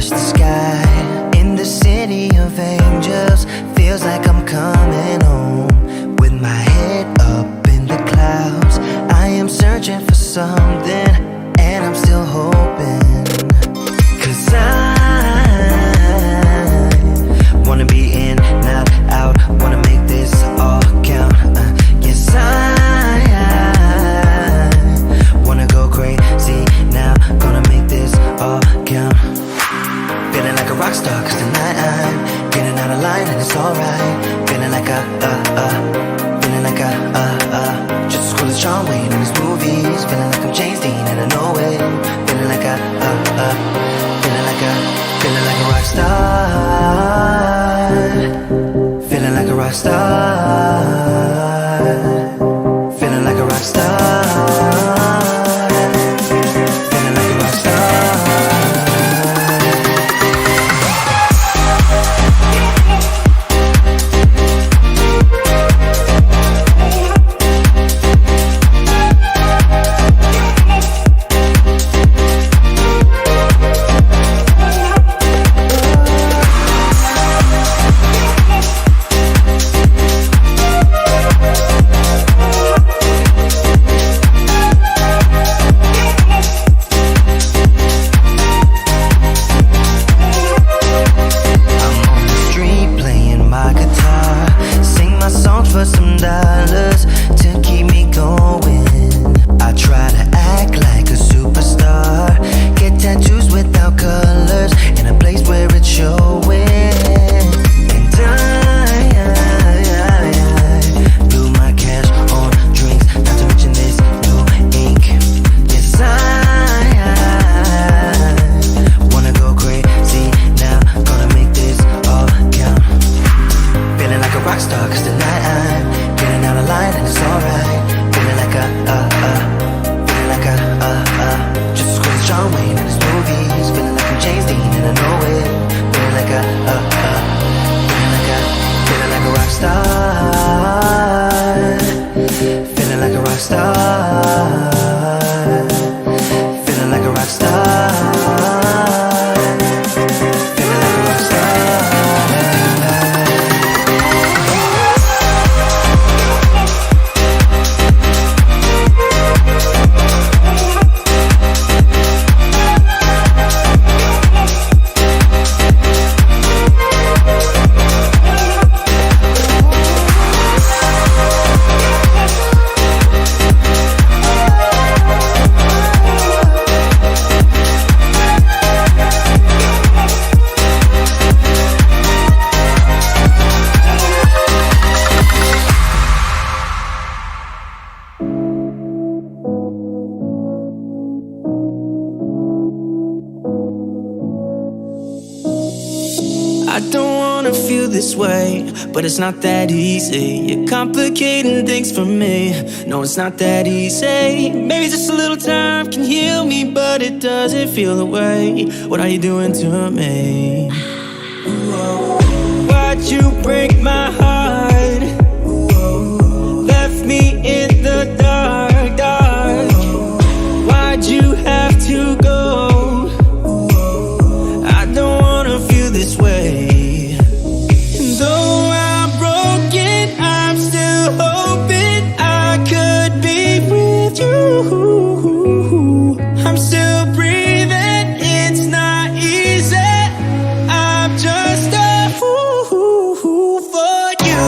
touch the sky. In the city of angels, feels like I'm coming home. With my head up in the clouds, I am searching for something, and I'm still hoping. 'Cause I wanna be in, not out, wanna make this all count. Yes, I wanna go crazy now, gonna make this all count. Feeling like a rock star, 'cause tonight I'm getting out of line and it's alright. Feeling like feeling like just as cool as John Wayne in his movies. Feeling like I'm James Dean and I know it. Feeling like feeling like a rock star. Feeling like a rock star. Feeling like a rock star. Feeling like a rock star. But it's not that easy. You're complicating things for me. No, it's not that easy. Maybe just a little time can heal me, but it doesn't feel the way. What are you doing to me? Why'd you break my heart? Left me in the dark, dark. Why'd you have to go? I don't wanna feel this way. Though I'm broken, I'm still hoping I could be with you. I'm still breathing, it's not easy. I'm just a fool for you.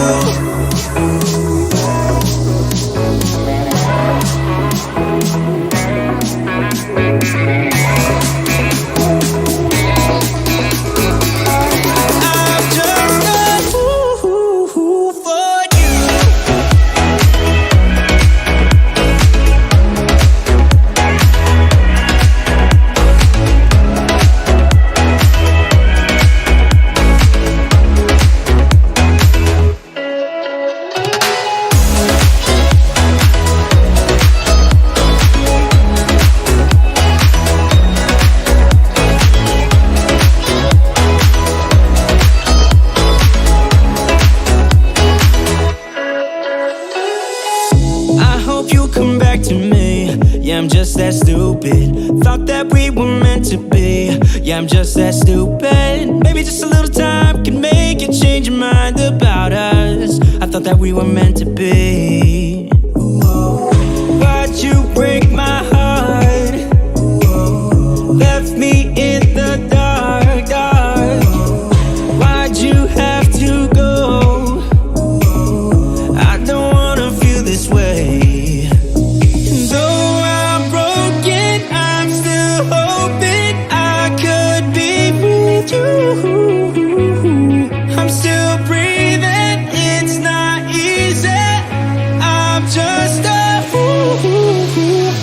I'm just that stupid. Maybe just a little time can make you change your mind about us. I thought that we were meant to be. Why'd you break my heart? Left me in the dark, dark. Why'd you have to go? I don't wanna feel this way. Though I'm broken, I'm still hoping I could be with you. I'm still breathing, it's not easy. I'm just a fool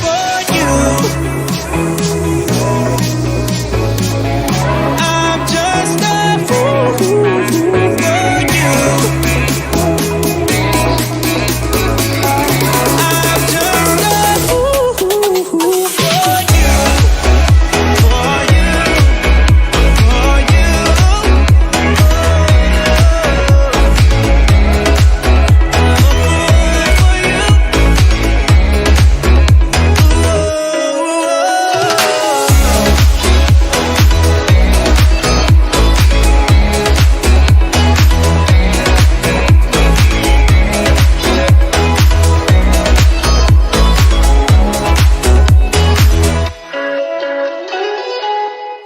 for you. I'm just a fool for you. I'm just a fool for you. For you. For you.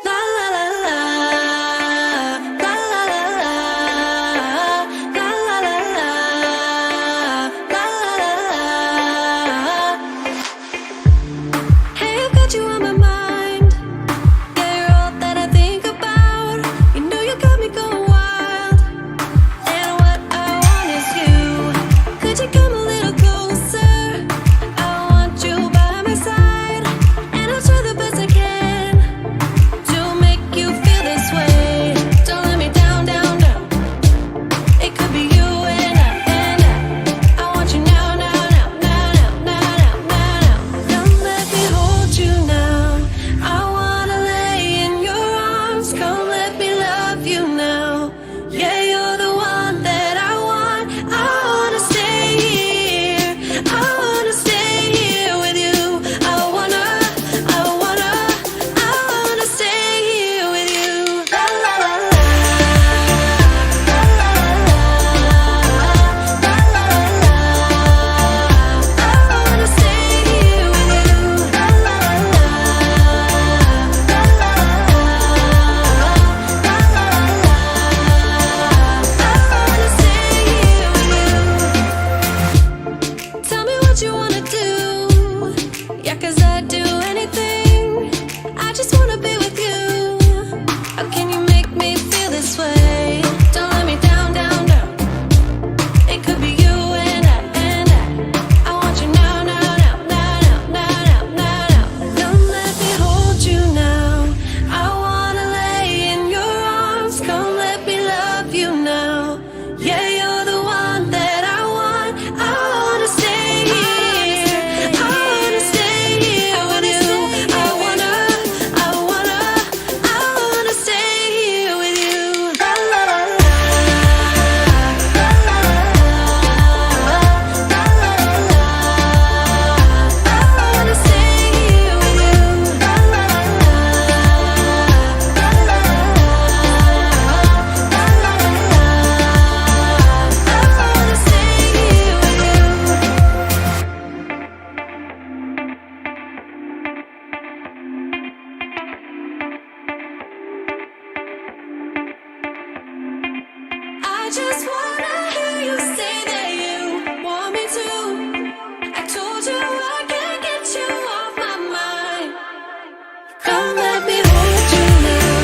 La la la la, la la la la, la la la la, la la la. Hey, I've got you on my mind. Yeah, you're all that I think about. You know you got me going wild. And what I want is you. Could you come a little closer? I want you by my side, and I'll try the best I can to make you feel this way. Don't let me down, down, down. It could be you and I want you now, now, now, now, now, now, now, now. Come let me hold you now. I wanna lay in your arms. Come let me love you now. Yeah, you're the one that I want. I wanna stay here. I wanna stay here with you. I wanna stay here with you. La la la la, la la la la, la la la la. I wanna stay here with you. La la la la, la la la la, la la la la. I wanna stay here with you. Tell me what you wanna do. Yeah, 'cause I'd do anything. I just wanna be with you. How can you make me feel this way? Don't let me down, down, down. It could be you and I want you now, now, now, now, now, now, now, now. Come let me hold you now. I wanna lay in your arms. Come let me love you now. Yeah, you're the one that I want. I wanna stay here. I wanna stay here with you. I wanna stay here with you. La la la la, la la la la, la la la la. I wanna stay here with you. La la la la, la la la la, la la la la. I wanna stay here with you. I just wanna hear you say that you want me to. I told you I can't get you off my mind. Come let me hold you now.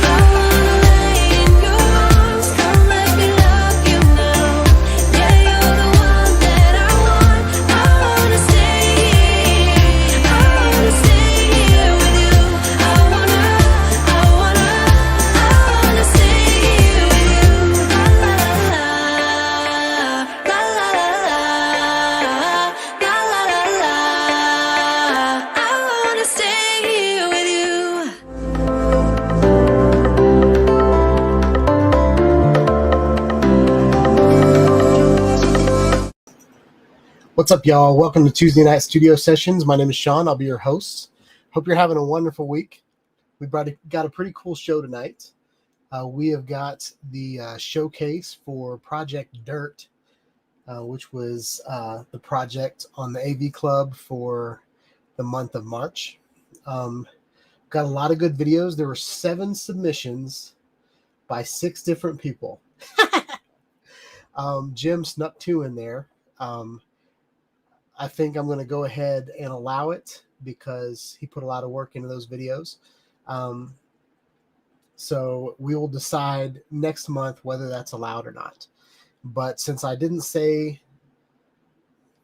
I wanna lay in your arms. Come let me love you now. Yeah, you're the one that I want. I wanna stay here. I wanna stay here with you. I wanna stay here with you. La la la la, la la la la, la la la la. I wanna stay here with you. What's up, y'all? Welcome to Tuesday Night Studio Sessions. My name is Sean. I'll be your host. Hope you're having a wonderful week. got a pretty cool show tonight. We have got the showcase for Project Dirt, which was the project on the AV Club for the month of March. Got a lot of good videos. There were 7 submissions by 6 different people. Jim snuck 2 in there. I think I'm going to go ahead and allow it because he put a lot of work into those videos. So we will decide next month whether that's allowed or not. But since I didn't say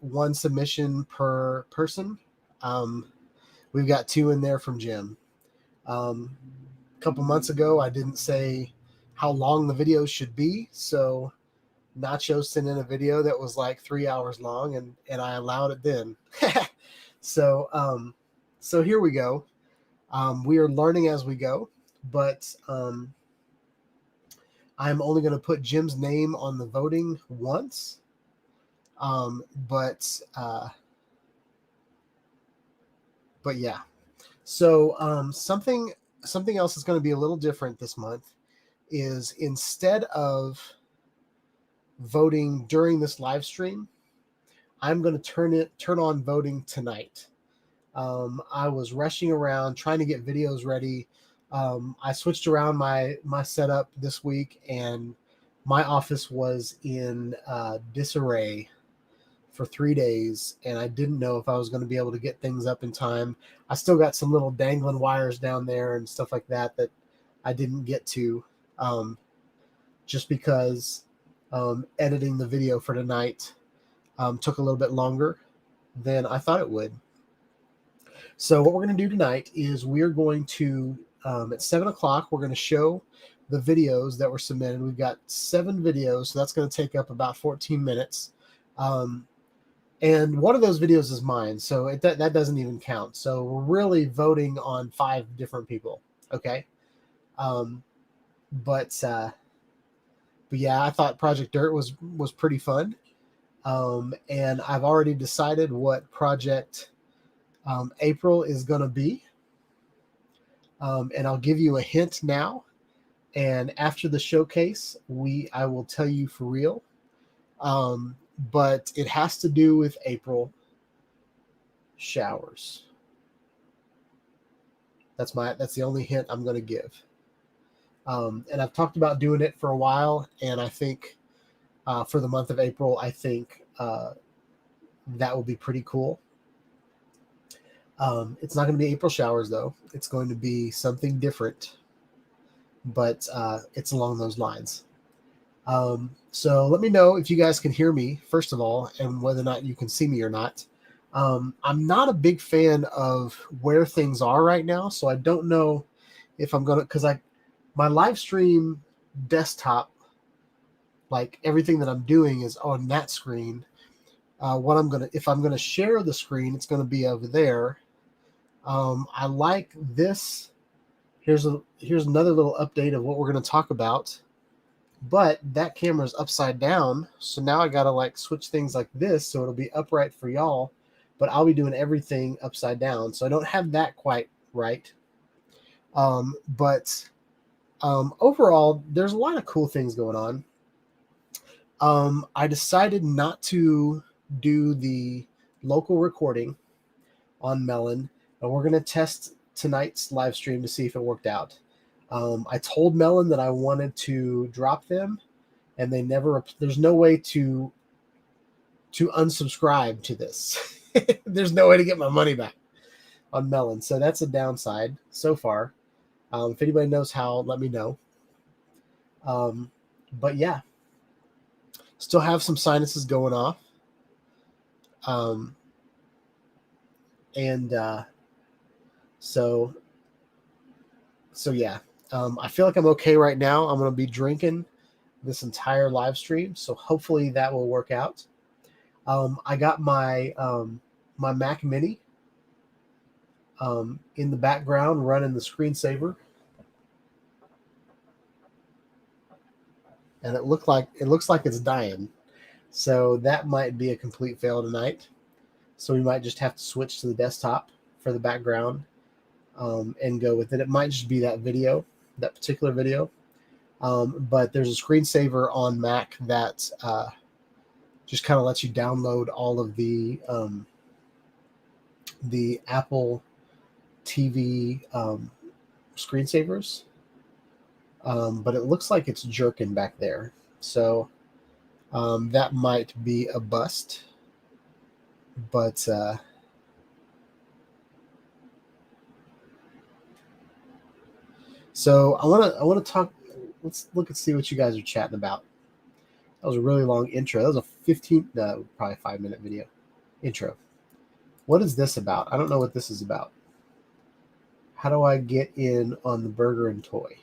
1 submission per person, we've got 2 in there from Jim. A couple months ago, I didn't say how long the videos should be. So Nacho sent in a video that was like 3 hours long, and I allowed it then. So here we go. We are learning as we go, but I'm only going to put Jim's name on the voting once. But yeah. So something else that's going to be a little different this month is instead of voting during this live stream, I'm going to turn on voting tonight. I was rushing around trying to get videos ready. I switched around my setup this week, and my office was in disarray for 3 days, and I didn't know if I was going to be able to get things up in time. I still got some little dangling wires down there and stuff like that I didn't get to, just because editing the video for tonight took a little bit longer than I thought it would. So what we're going to do tonight is we're going to, at 7 o'clock, we're going to show the videos that were submitted. We've got 7 videos, so that's going to take up about 14 minutes. And one of those videos is mine, so that doesn't even count. So we're really voting on 5 different people, okay? But yeah, I thought Project Dirt was pretty fun. And I've already decided what Project April is going to be. And I'll give you a hint now. And after the showcase, I will tell you for real. But it has to do with April showers. That's the only hint I'm going to give. And I've talked about doing it for a while, and I think for the month of April, I think that will be pretty cool. It's not going to be April showers, though. It's going to be something different, but it's along those lines. So let me know if you guys can hear me, first of all, and whether or not you can see me or not. I'm not a big fan of where things are right now, so I don't know if I'm going to, because my live stream desktop, like everything that I'm doing is on that screen. If I'm going to share the screen, it's going to be over there. I like this. Here's another little update of what we're going to talk about. But that camera is upside down, so now I gotta like switch things like this so it'll be upright for y'all, but I'll be doing everything upside down, so I don't have that quite right. But overall, there's a lot of cool things going on. I decided not to do the local recording on Melon, and we're gonna test tonight's live stream to see if it worked out. I told Melon that I wanted to drop them, and they never. There's no way to unsubscribe to this. There's no way to get my money back on Melon, so that's a downside so far. If anybody knows how, let me know. But yeah, still have some sinuses going off, so yeah. I feel like I'm okay right now. I'm going to be drinking this entire live stream, so hopefully that will work out. I got my my Mac Mini in the background running the screensaver, and it looks like it's dying. So that might be a complete fail tonight. So we might just have to switch to the desktop for the background. and go with it. It might just be that video, that particular video. But there's a screensaver on Mac that just kind of lets you download all of the Apple TV screensavers. But it looks like it's jerking back there. So that might be a bust. But so I want to talk. Let's look and see what you guys are chatting about. That was a really long intro. That was a probably 5-minute video intro. What is this about? I don't know what this is about. How do I get in on the burger and toy?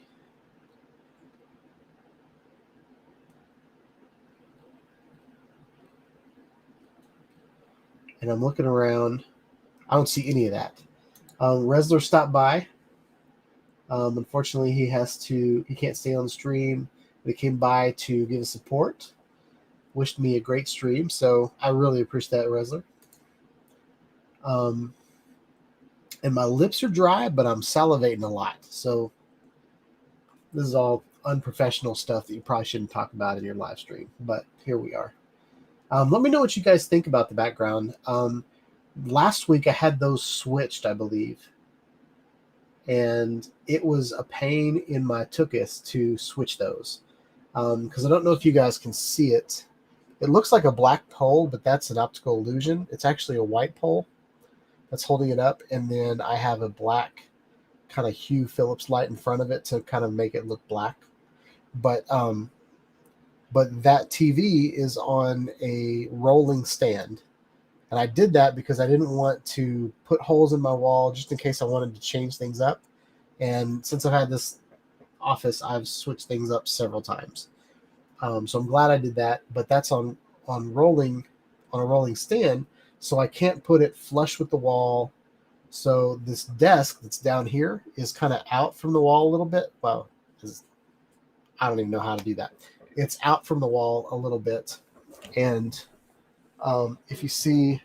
And I'm looking around. I don't see any of that. Resler stopped by. Unfortunately, he can't stay on the stream, but he came by to give us support. Wished me a great stream, so I really appreciate that, Resler. And my lips are dry, but I'm salivating a lot. So this is all unprofessional stuff that you probably shouldn't talk about in your live stream, but here we are. Let me know what you guys think about the background. Last week I had those switched, I believe. And it was a pain in my tuchus to switch those. Because I don't know if you guys can see it. It looks like a black pole, but that's an optical illusion. It's actually a white pole that's holding it up. And then I have a black kind of Hue Phillips light in front of it to kind of make it look black. But that TV is on a rolling stand. And I did that because I didn't want to put holes in my wall just in case I wanted to change things up. And since I've had this office, I've switched things up several times. So I'm glad I did that. But that's on a rolling stand, so I can't put it flush with the wall. So this desk that's down here is kind of out from the wall a little bit. Well, I don't even know how to do that. It's out from the wall a little bit. And if you see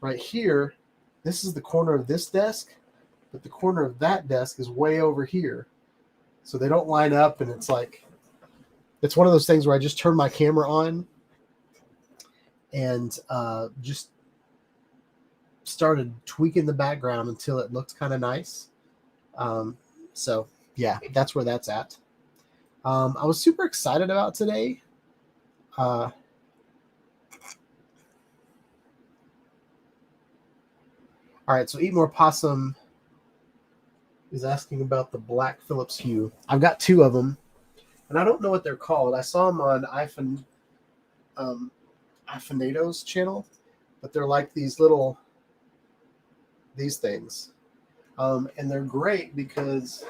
right here, this is the corner of this desk, but the corner of that desk is way over here. So they don't line up, and it's one of those things where I just turn my camera on and just started tweaking the background until it looked kind of nice. So yeah, that's where that's at. I was super excited about today. All right, so Eat More Possum is asking about the black Philips Hue. I've got 2 of them, and I don't know what they're called. I saw them on Ifanado's channel, but they're like these things. And they're great because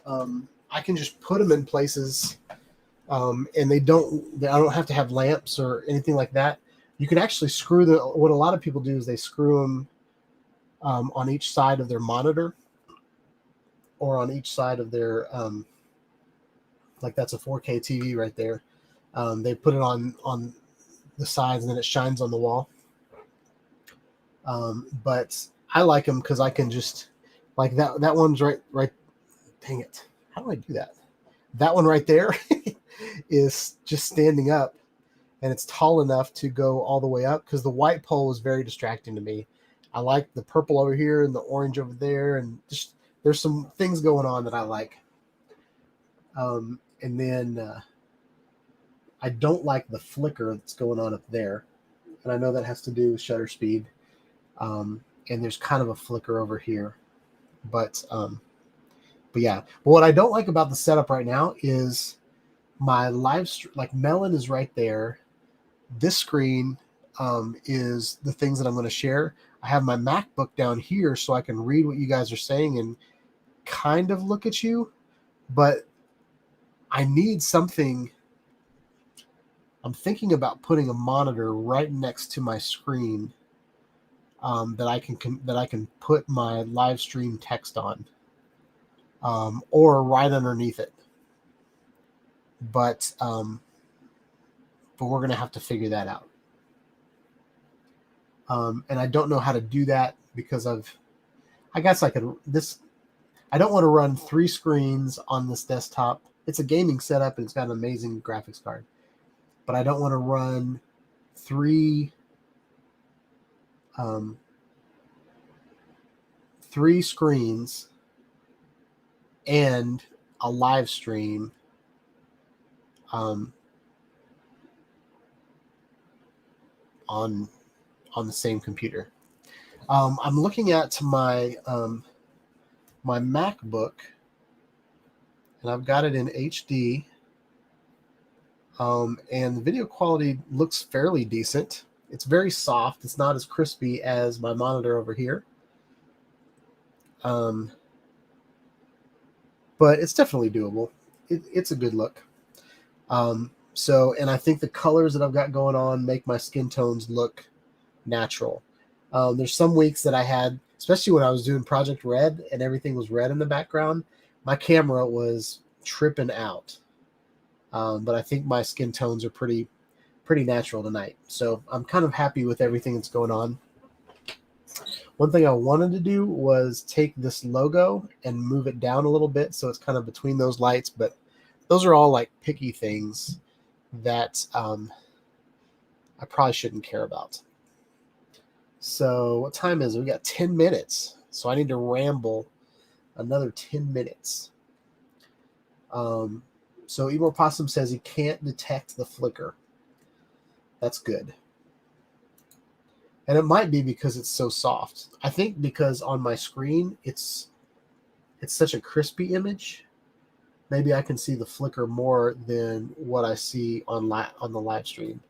I can just put them in places, and I don't have to have lamps or anything like that. You can actually screw them. What a lot of people do is they screw them on each side of their monitor, or on each side of their like that's a 4K TV right there. They put it on the sides, and then it shines on the wall. But I like them because I can just, like that one's right. Dang it! How do I do that? That one right there is just standing up, and it's tall enough to go all the way up, because the white pole is very distracting to me. I like the purple over here and the orange over there, and just there's some things going on that I like. And then I don't like the flicker that's going on up there, and I know that has to do with shutter speed. And there's kind of a flicker over here, but yeah. But what I don't like about the setup right now is my live stream. Like Melon is right there. This screen is the things that I'm going to share. I have my MacBook down here so I can read what you guys are saying and kind of look at you, but I need something. I'm thinking about putting a monitor right next to my screen that I can put my live stream text on, or right underneath it. But we're going to have to figure that out. And I don't know how to do that because I I guess I could this. I don't want to run 3 screens on this desktop. It's a gaming setup and it's got an amazing graphics card, but I don't want to run 3 3 screens and a live stream on the same computer. I'm looking at my my MacBook, and I've got it in HD, and the video quality looks fairly decent. It's very soft. It's not as crispy as my monitor over here, but it's definitely doable. It's a good look. So, and I think the colors that I've got going on make my skin tones look natural. There's some weeks that I had, especially when I was doing Project Red and everything was red in the background, my camera was tripping out. But I think my skin tones are pretty natural tonight. So I'm kind of happy with everything that's going on. One thing I wanted to do was take this logo and move it down a little bit so it's kind of between those lights, but those are all like picky things that I probably shouldn't care about. So what time is it? We got 10 minutes. So I need to ramble another 10 minutes. So Ebor Possum says he can't detect the flicker. That's good. And it might be because it's so soft. I think because on my screen, it's such a crispy image. Maybe I can see the flicker more than what I see on the live stream.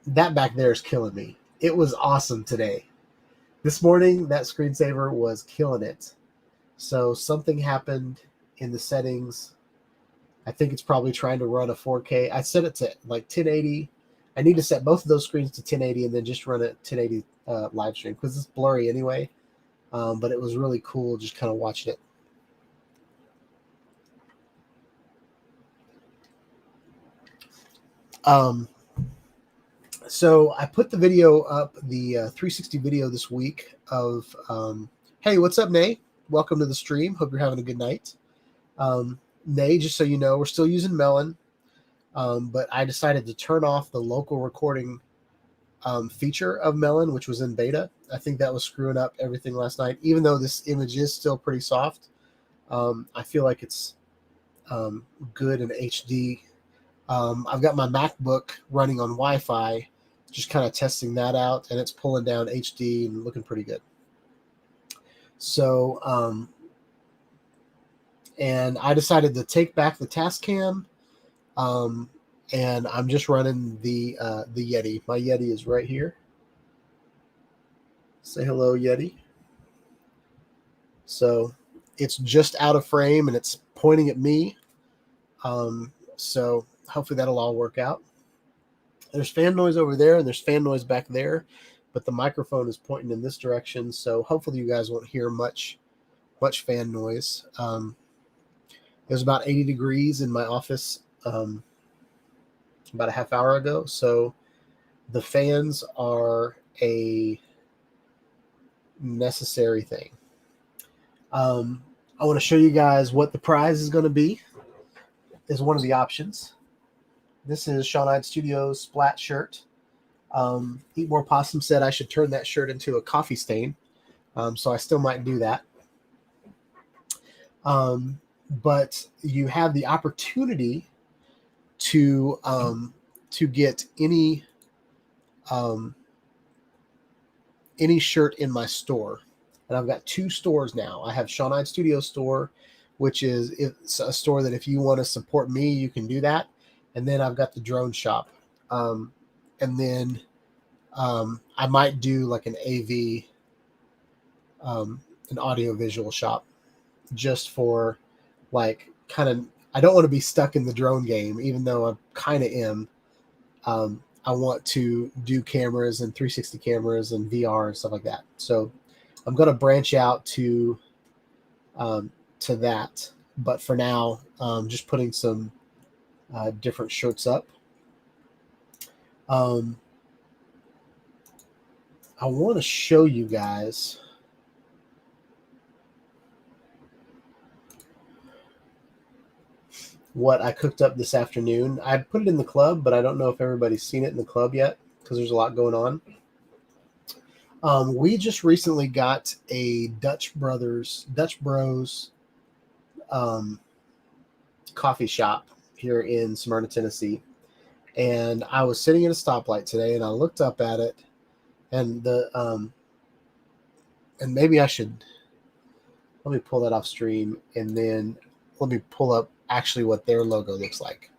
That back there is killing me. It was awesome today. This morning, that screensaver was killing it. So something happened in the settings. I think it's probably trying to run a 4K. I set it to like 1080. I need to set both of those screens to 1080 and then just run it 1080 live stream because it's blurry anyway. But it was really cool just kind of watching it. So I put the video up, the 360 video this week of, hey, what's up, Nay? Welcome to the stream. Hope you're having a good night. Nay, just so you know, we're still using Melon, but I decided to turn off the local recording feature of Melon, which was in beta. I think that was screwing up everything last night. Even though this image is still pretty soft, I feel like it's good in HD. I've got my MacBook running on Wi-Fi, just kind of testing that out, and it's pulling down HD and looking pretty good. So, and I decided to take back the Tascam, and I'm just running the Yeti. My Yeti is right here. Say hello, Yeti. So it's just out of frame and it's pointing at me. So hopefully that'll all work out. There's fan noise over there and there's fan noise back there, but the microphone is pointing in this direction. So hopefully you guys won't hear much fan noise. It was about 80 degrees in my office about a half hour ago. So the fans are a necessary thing. I want to show you guys what the prize is going to be. Is one of the options. This is Sean Hyde Studios Splat shirt. Eat More Possum said I should turn that shirt into a coffee stain. So I still might do that. But you have the opportunity to get any shirt in my store. And I've got 2 stores now. I have Sean Hyde Studios store, which is it's a store that if you want to support me, you can do that. And then I've got the drone shop. And then I might do like an AV, an audio visual shop just for like kind of, I don't want to be stuck in the drone game, even though I kind of am. I want to do cameras and 360 cameras and VR and stuff like that. So I'm going to branch out to that. But for now, just putting some different shirts up. I want to show you guys what I cooked up this afternoon. I put it in the club, but I don't know if everybody's seen it in the club yet because there's a lot going on. We just recently got a Dutch Bros coffee shop here in Smyrna, Tennessee. And I was sitting at a stoplight today and I looked up at it, and and maybe I should, let me pull that off stream and then let me pull up actually what their logo looks like.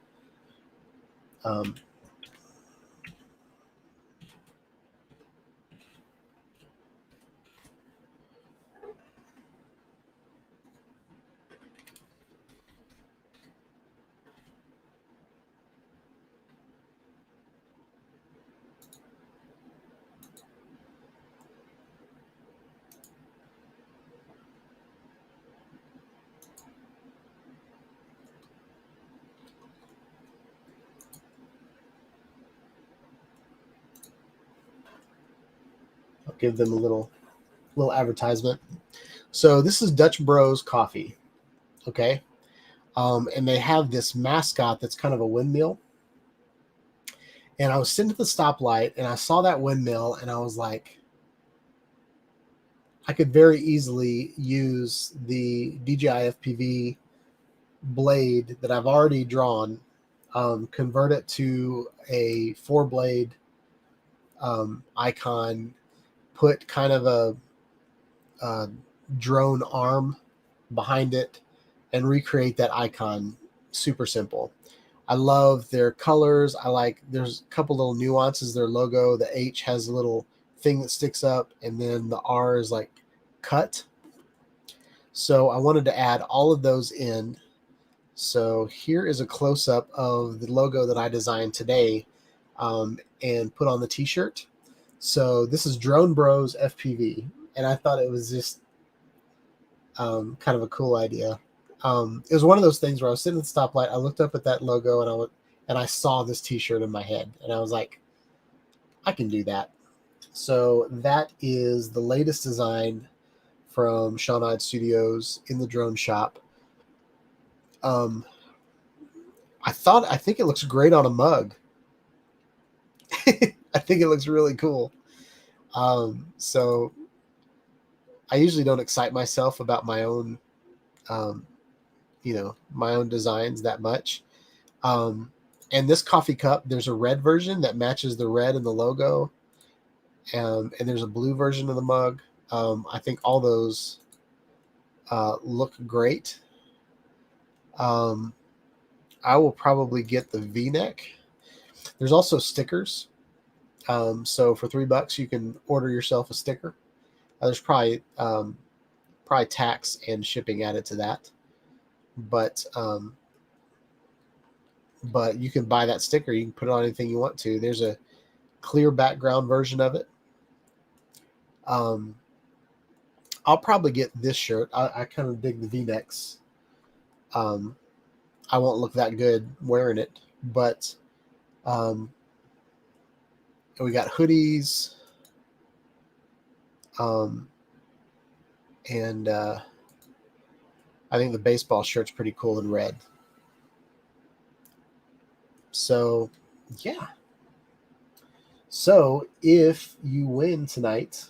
I'll give them a little advertisement. So this is Dutch Bros Coffee, okay? And they have this mascot that's kind of a windmill. And I was sitting at the stoplight and I saw that windmill and I was like, I could very easily use the DJI FPV blade that I've already drawn, convert it to a 4-blade icon, put kind of a drone arm behind it, and recreate that icon. Super simple. I love their colors. There's a couple little nuances. Their logo, the H has a little thing that sticks up, and then the R is like cut. So I wanted to add all of those in. So here is a close-up of the logo that I designed today, and put on the t-shirt. So this is Drone Bros FPV, and I thought it was just kind of a cool idea. It was one of those things where I was sitting at the stoplight, I looked up at that logo, and I saw this t-shirt in my head, and I was like, I can do that. So that is the latest design from Untitled Studios in the drone shop. I think it looks great on a mug. I think it looks really cool. So I usually don't excite myself about my own, my own designs that much. And this coffee cup, there's a red version that matches the red in the logo. And there's a blue version of the mug. I think all those look great. I will probably get the V-neck. There's also stickers. So for $3, you can order yourself a sticker. There's probably tax and shipping added to that, but you can buy that sticker. You can put it on anything you want to. There's a clear background version of it. I'll probably get this shirt. I kind of dig the V-necks. I won't look that good wearing it, but we got hoodies, and I think the baseball shirt's pretty cool in red. So yeah. So if you win tonight,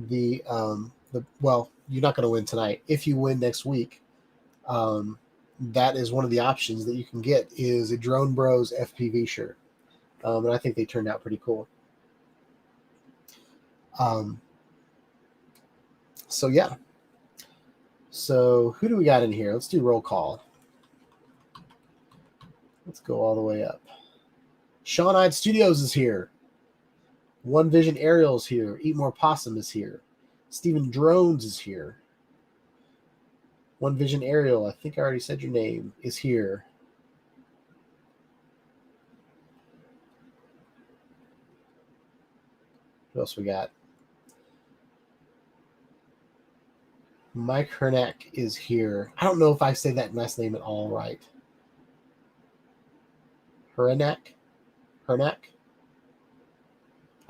well, you're not going to win tonight. If you win next week, that is one of the options that you can get is a Drone Bros FPV shirt. And I think they turned out pretty cool. So yeah. So who do we got in here? Let's do roll call. Let's go all the way up. Untitled Studios is here. One Vision Aerial is here. Eat More Possum is here. Steven Drones is here. One Vision Aerial, I think I already said your name, is here. What else we got? Mike Hernack is here. I don't know if I say that last name at all right. Hernack?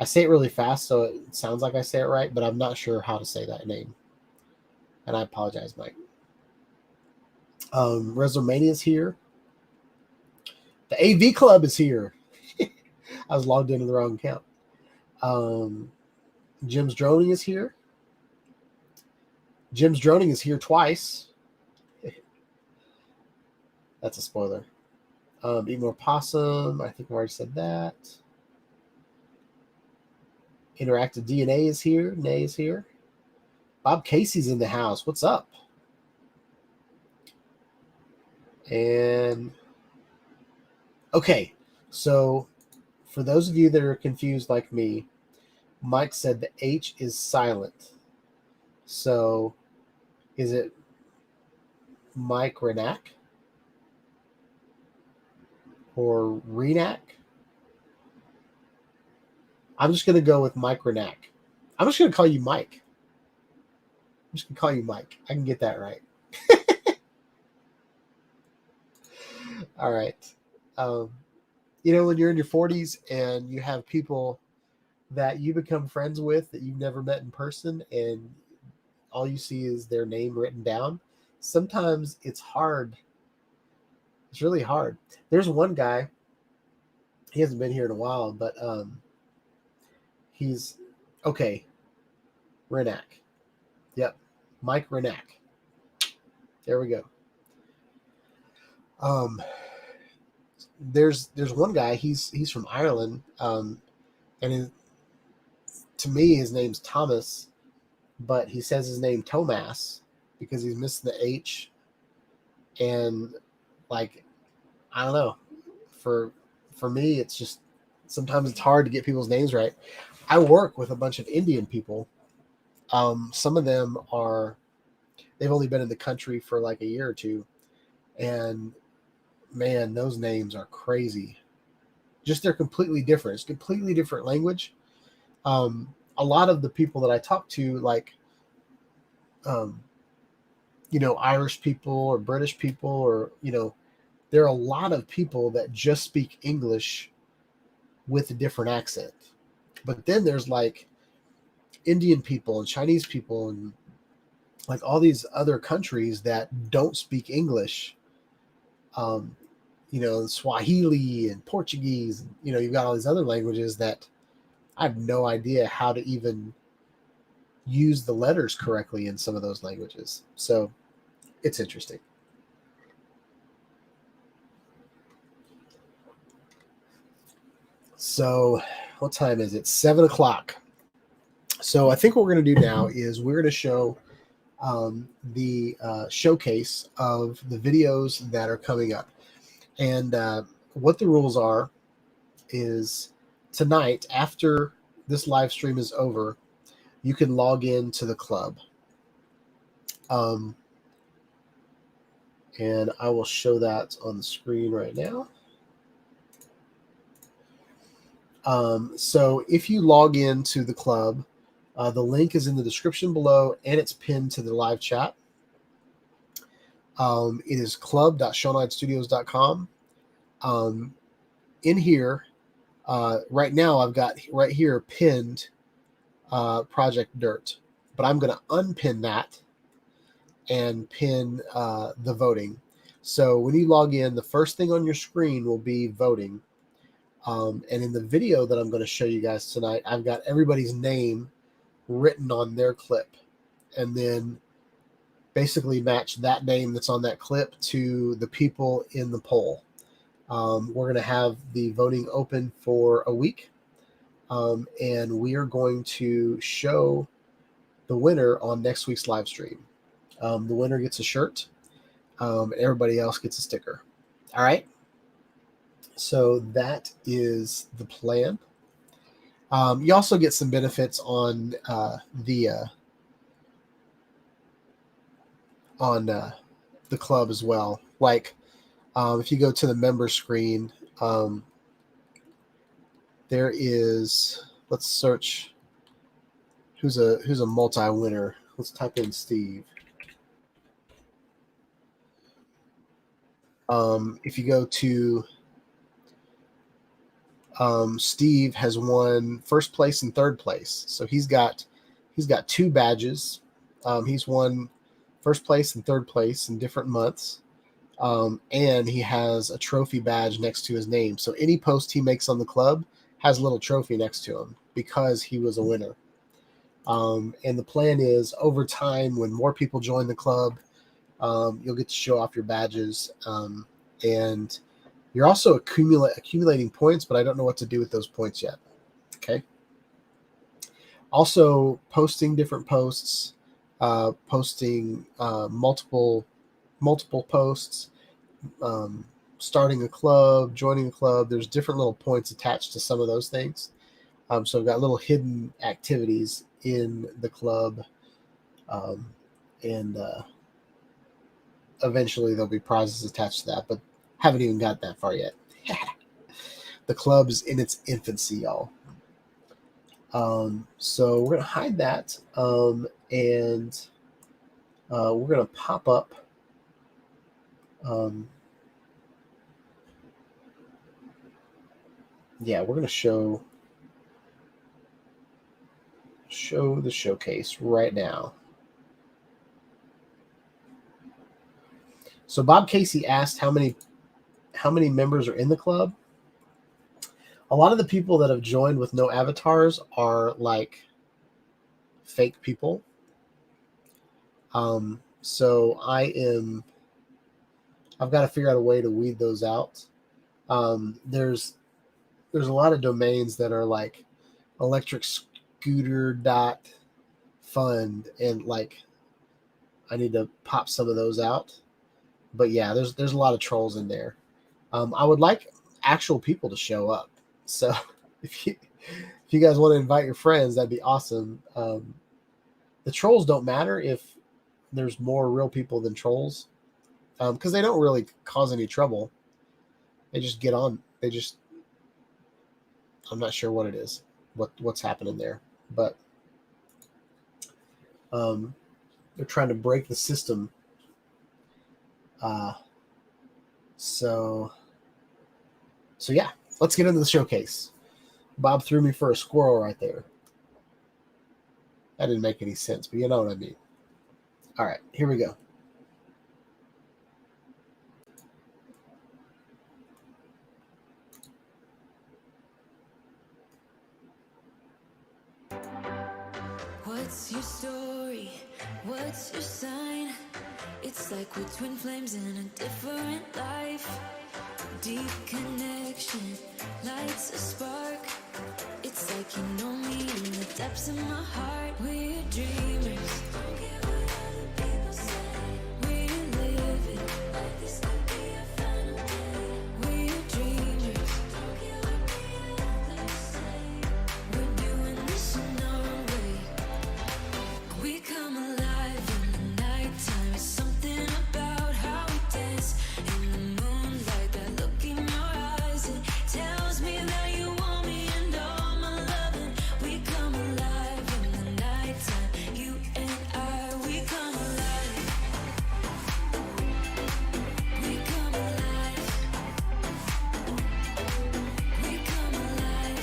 I say it really fast, so it sounds like I say it right, but I'm not sure how to say that name. And I apologize, Mike. WrestleMania is here. The AV Club is here. I was logged into the wrong account. Jim's Droning is here. Jim's Droning is here twice. That's a spoiler. Eat More Possum. I think I already said that. Interactive DNA is here. Nay is here. Bob Casey's in the house. What's up? And okay, so for those of you that are confused like me, Mike said the H is silent. So is it Mike Renack or Renack? I'm just going to go with Mike Renack. I'm just going to call you Mike. I'm just going to call you Mike. I can get that right. All right. You know, when you're in your 40s and you have people that you become friends with that you've never met in person and all you see is their name written down, sometimes it's hard. It's really hard. There's one guy, he hasn't been here in a while, but he's okay. Renack. Yep. Mike Renack. There we go. There's one guy, he's from Ireland, and to me his name's Thomas, but he says his name Tomas because he's missing the H. And like, I don't know, for me it's just sometimes it's hard to get people's names right. I work with a bunch of Indian people. Some of them they've only been in the country for like a year or two, and man, those names are crazy. Just they're completely different. It's completely different language. A lot of the people that I talk to, like, you know, Irish people or British people, or, you know, there are a lot of people that just speak English with a different accent. But then there's like Indian people and Chinese people and like all these other countries that don't speak English. You know, Swahili and Portuguese, and, you know, you've got all these other languages that I have no idea how to even use the letters correctly in some of those languages. So it's interesting. So what time is it? 7:00. So I think what we're going to do now is we're going to show the showcase of the videos that are coming up. And what the rules are is tonight, after this live stream is over, you can log in to the club. And I will show that on the screen right now. So if you log into the club, the link is in the description below and it's pinned to the live chat. It is club.showninestudios.com. In here, right now, I've got right here pinned Project Dirt, but I'm going to unpin that and pin the voting. So when you log in, the first thing on your screen will be voting. And in the video that I'm going to show you guys tonight, I've got everybody's name written on their clip, and then basically match that name that's on that clip to the people in the poll. We're going to have the voting open for a week, and we are going to show the winner on next week's live stream. The winner gets a shirt, and everybody else gets a sticker. All right? So that is the plan. You also get some benefits on the club as well. Like if you go to the member screen, there is, let's search who's a multi-winner. Let's type in Steve. If you go to Steve has won first place and third place. So he's got 2 badges. He's won first place and third place in different months. And he has a trophy badge next to his name. So any post he makes on the club has a little trophy next to him because he was a winner. And the plan is over time, when more people join the club, you'll get to show off your badges. And you're also accumulating points, but I don't know what to do with those points yet. Okay. Also posting different posts, posting multiple posts, starting a club, joining a club. There's different little points attached to some of those things. So I've got little hidden activities in the club, and eventually there'll be prizes attached to that, but haven't even got that far yet. The club is in its infancy, y'all. So we're gonna hide that, and we're gonna pop up. Yeah, we're gonna show the showcase right now. So Bob Casey asked how many members are in the club. A lot of the people that have joined with no avatars are like fake people. So I've got to figure out a way to weed those out. There's a lot of domains that are like electricscooter.fund, and like I need to pop some of those out. But yeah, there's a lot of trolls in there. I would like actual people to show up. So if you guys want to invite your friends, that'd be awesome. The trolls don't matter if there's more real people than trolls, because they don't really cause any trouble. They just get on. I'm not sure what it is, what's happening there, but they're trying to break the system. So yeah, let's get into the showcase. Bob threw me for a squirrel right there. That didn't make any sense, but you know what I mean. All right, here we go. What's your story? What's your sign? It's like we're twin flames in a different life. Deep connection lights a spark. It's like you know me in the depths of my heart. We're dreamers. Don't care what other people say. We're living like this could be a final day. We're dreamers. Don't care what the others say. We're doing this in our way. We come alive in the nighttime. Something about how we dance in the moonlight. That look in your eyes, it tells me that you want me and all my loving. We come alive in the nighttime. You and I, we come alive. We come alive. We come alive.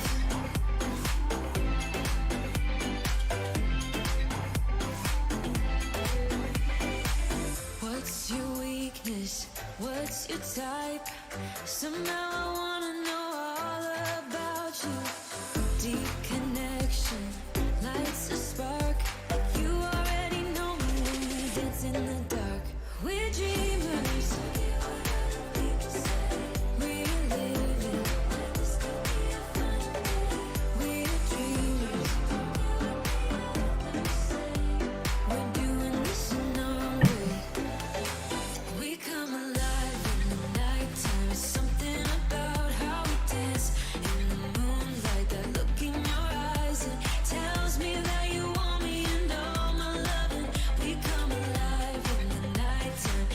What's your weakness? What's your type? Somehow I wanna know all about you. Deep connection lights a spark. You already know me when we dance in the dark. We're dreamers. We're living. We're dreamers. We're doing this in our way. We come alive in the nighttime. Something about how we dance in the moonlight. That look in your eyes, it tells me that you want me and all my loving. We come alive in the nighttime.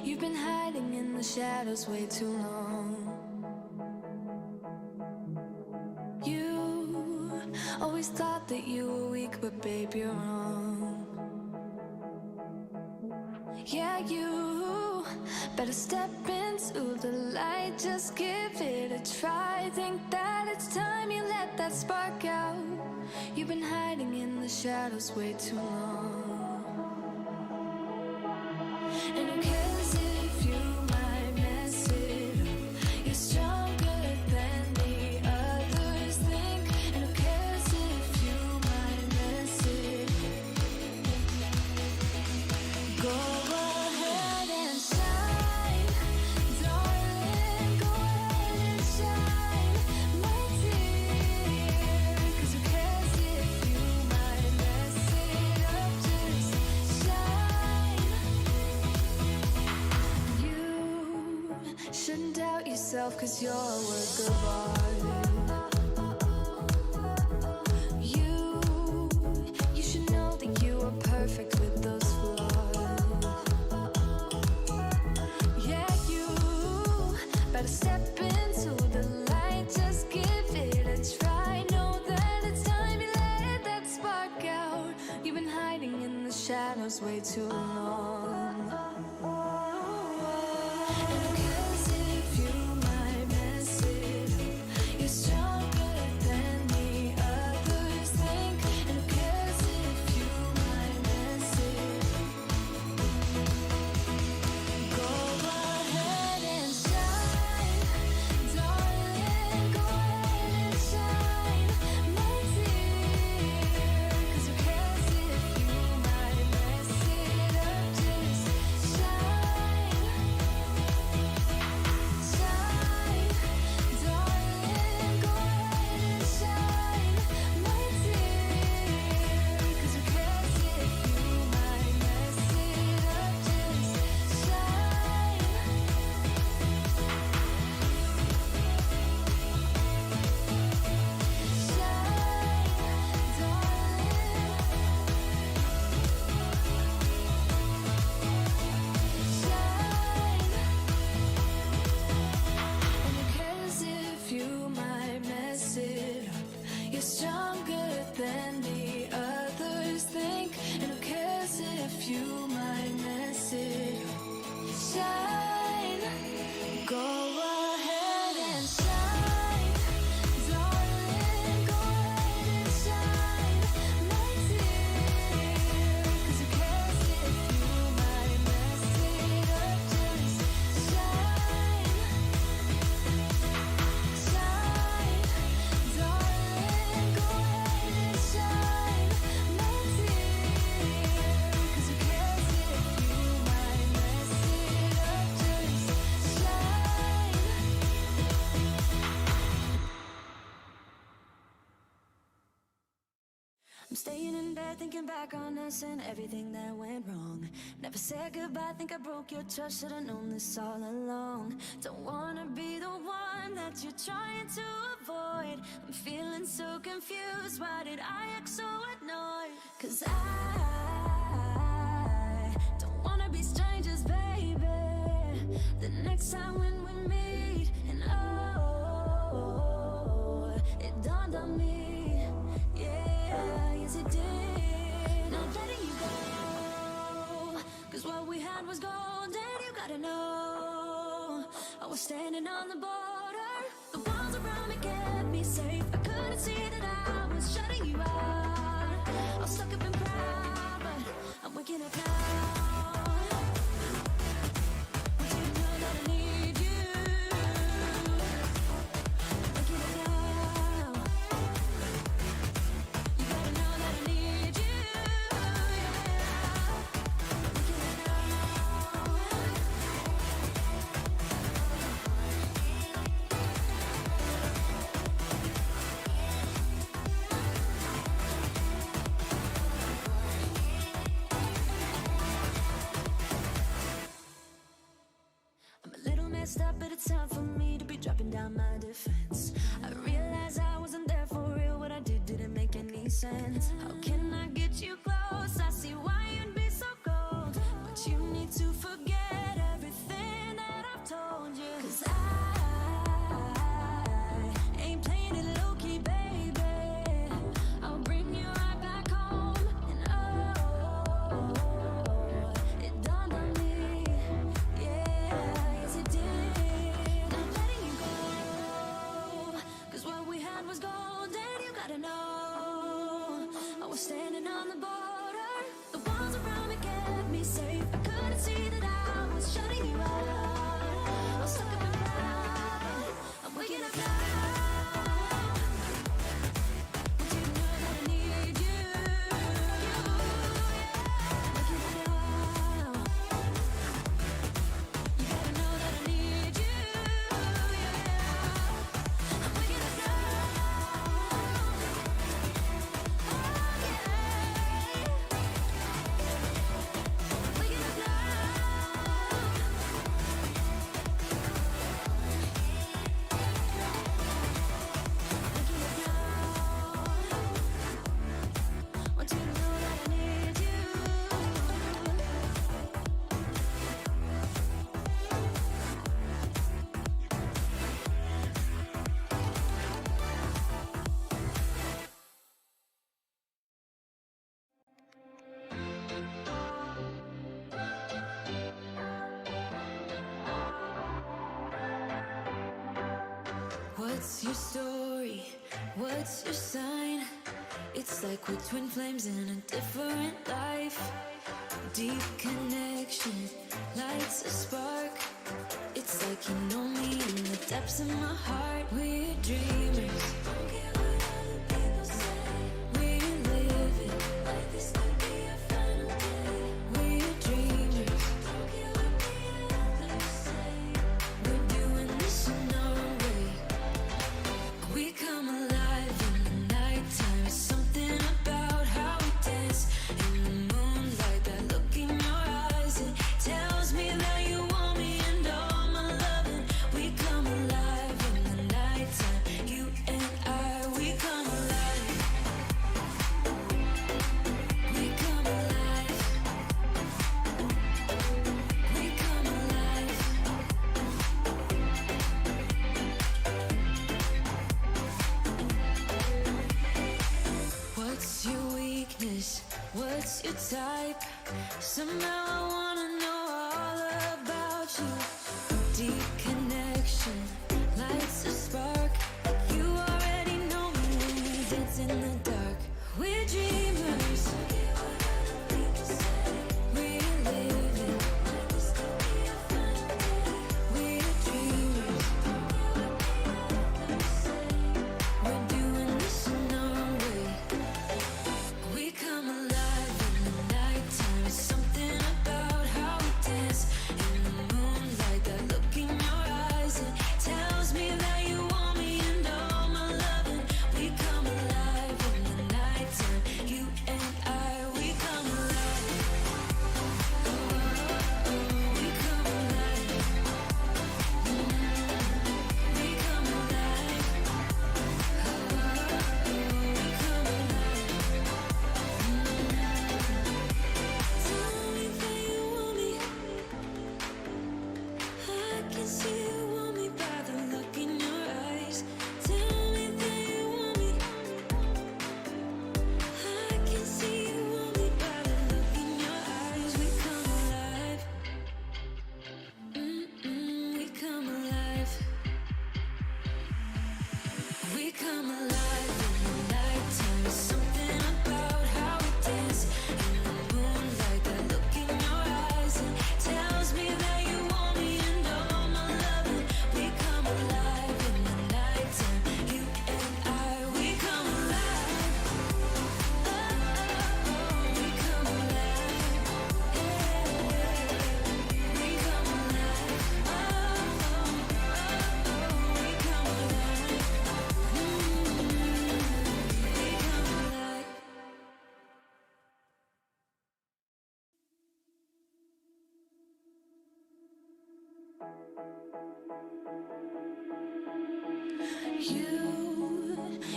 You've been hiding in the shadows way too long. You always thought that you were weak, but babe, you're wrong. Yeah, you better step into the light, just give it a try. Think that it's time you let that spark out. You've been hiding in the shadows way too long. And who cares if you might mess it up? You're stronger than the others think. And who cares if you might mess it up? Go ahead and shine, darling. Go ahead and shine, my dear. 'Cause who cares if you might mess it up? Just shine. You shouldn't doubt yourself, 'cause you're a work of art. You should know that you are perfect with those flaws. Yeah, you better step into the light, just give it a try. Know that it's time you let that spark out. You've been hiding in the shadows way too long. And who cares if you might mess it up? You're stronger than the others think. And who cares if you might mess it up? Go ahead and shine, darling. Go ahead and shine, my dear. 'Cause who cares if you might mess it up? Just shine, shine, darling. Go ahead and shine, my dear. 'Cause who cares if you might mess it up? Just shine. And who cares if you might mess it up? You're stronger than the others think. And who cares if you might mess it up? Shine, go ahead and shine, darling. Go ahead and shine, my dear. 'Cause who cares if you might mess it up? Just shine, shine, darling. Go ahead and shine, my dear. 'Cause who cares if you might mess it up? Just shine. I'm staying in bed thinking back on us and everything that went wrong. Never said goodbye, think I broke your trust. Should've known this all along. Don't wanna be the one that you're trying to avoid. I'm feeling so confused, why did I act so annoyed? 'Cause I don't wanna be strangers, baby. The next time when we meet, and oh, it dawned on me. Yeah, yes it did. Not letting you go, 'cause what we had was gold. And you gotta know, I was standing on the border. The walls around me kept me safe. I couldn't see that I was shutting you out. I was stuck up and proud, but I'm waking up now. Want you to know that I need you. Waking up now. You gotta know that I need you. Yeah. Waking up now. I'm a little messed up, but it's time for me to be dropping down my defense. I realize I wasn't there for real. What I did didn't make any sense. How can I get you close? I see why you'd be so cold, but you need What's your story? What's your sign? It's like we're twin flames in a different life. Deep connection lights a spark. It's like you know me in the depths of my heart. We're dreamers. Don't care what other people say. We're living like this could be our final day. We're dreamers. Don't care what the others say. We're doing this in our own way. We come alive in the nighttime. It's something about how we dance in the moonlight. That look in your eyes, it tells me that you want me and all my loving. We come alive in the nighttime. You and I, we come alive. We come alive. We come alive. What's your weakness? What's your type? Somehow I wanna know all about you. Deep connection lights a spark. You already know me when we dance in the dark. We're dreamers. We're living like this could be our final day. We're dreamers. We're doing this in our own way. We come alive in the nighttime. It's something about how we dance in the moonlight. That look in your eyes, it tells me that you want me and all my loving. We come alive in the nighttime. You and I, we come alive. Oh, we come alive. We come alive. We come alive. Tell me that you want me. I can see you want me by the look in your eyes. Tell me that you want me. I can see you want me by the look in your eyes. We come alive. We come alive. We come alive in the nighttime. It's something about how we dance in the moonlight. That look in your eyes, it tells me that you want me and all my loving. We come alive in the nighttime. You and I, we come alive. We come alive. We come alive. We come alive.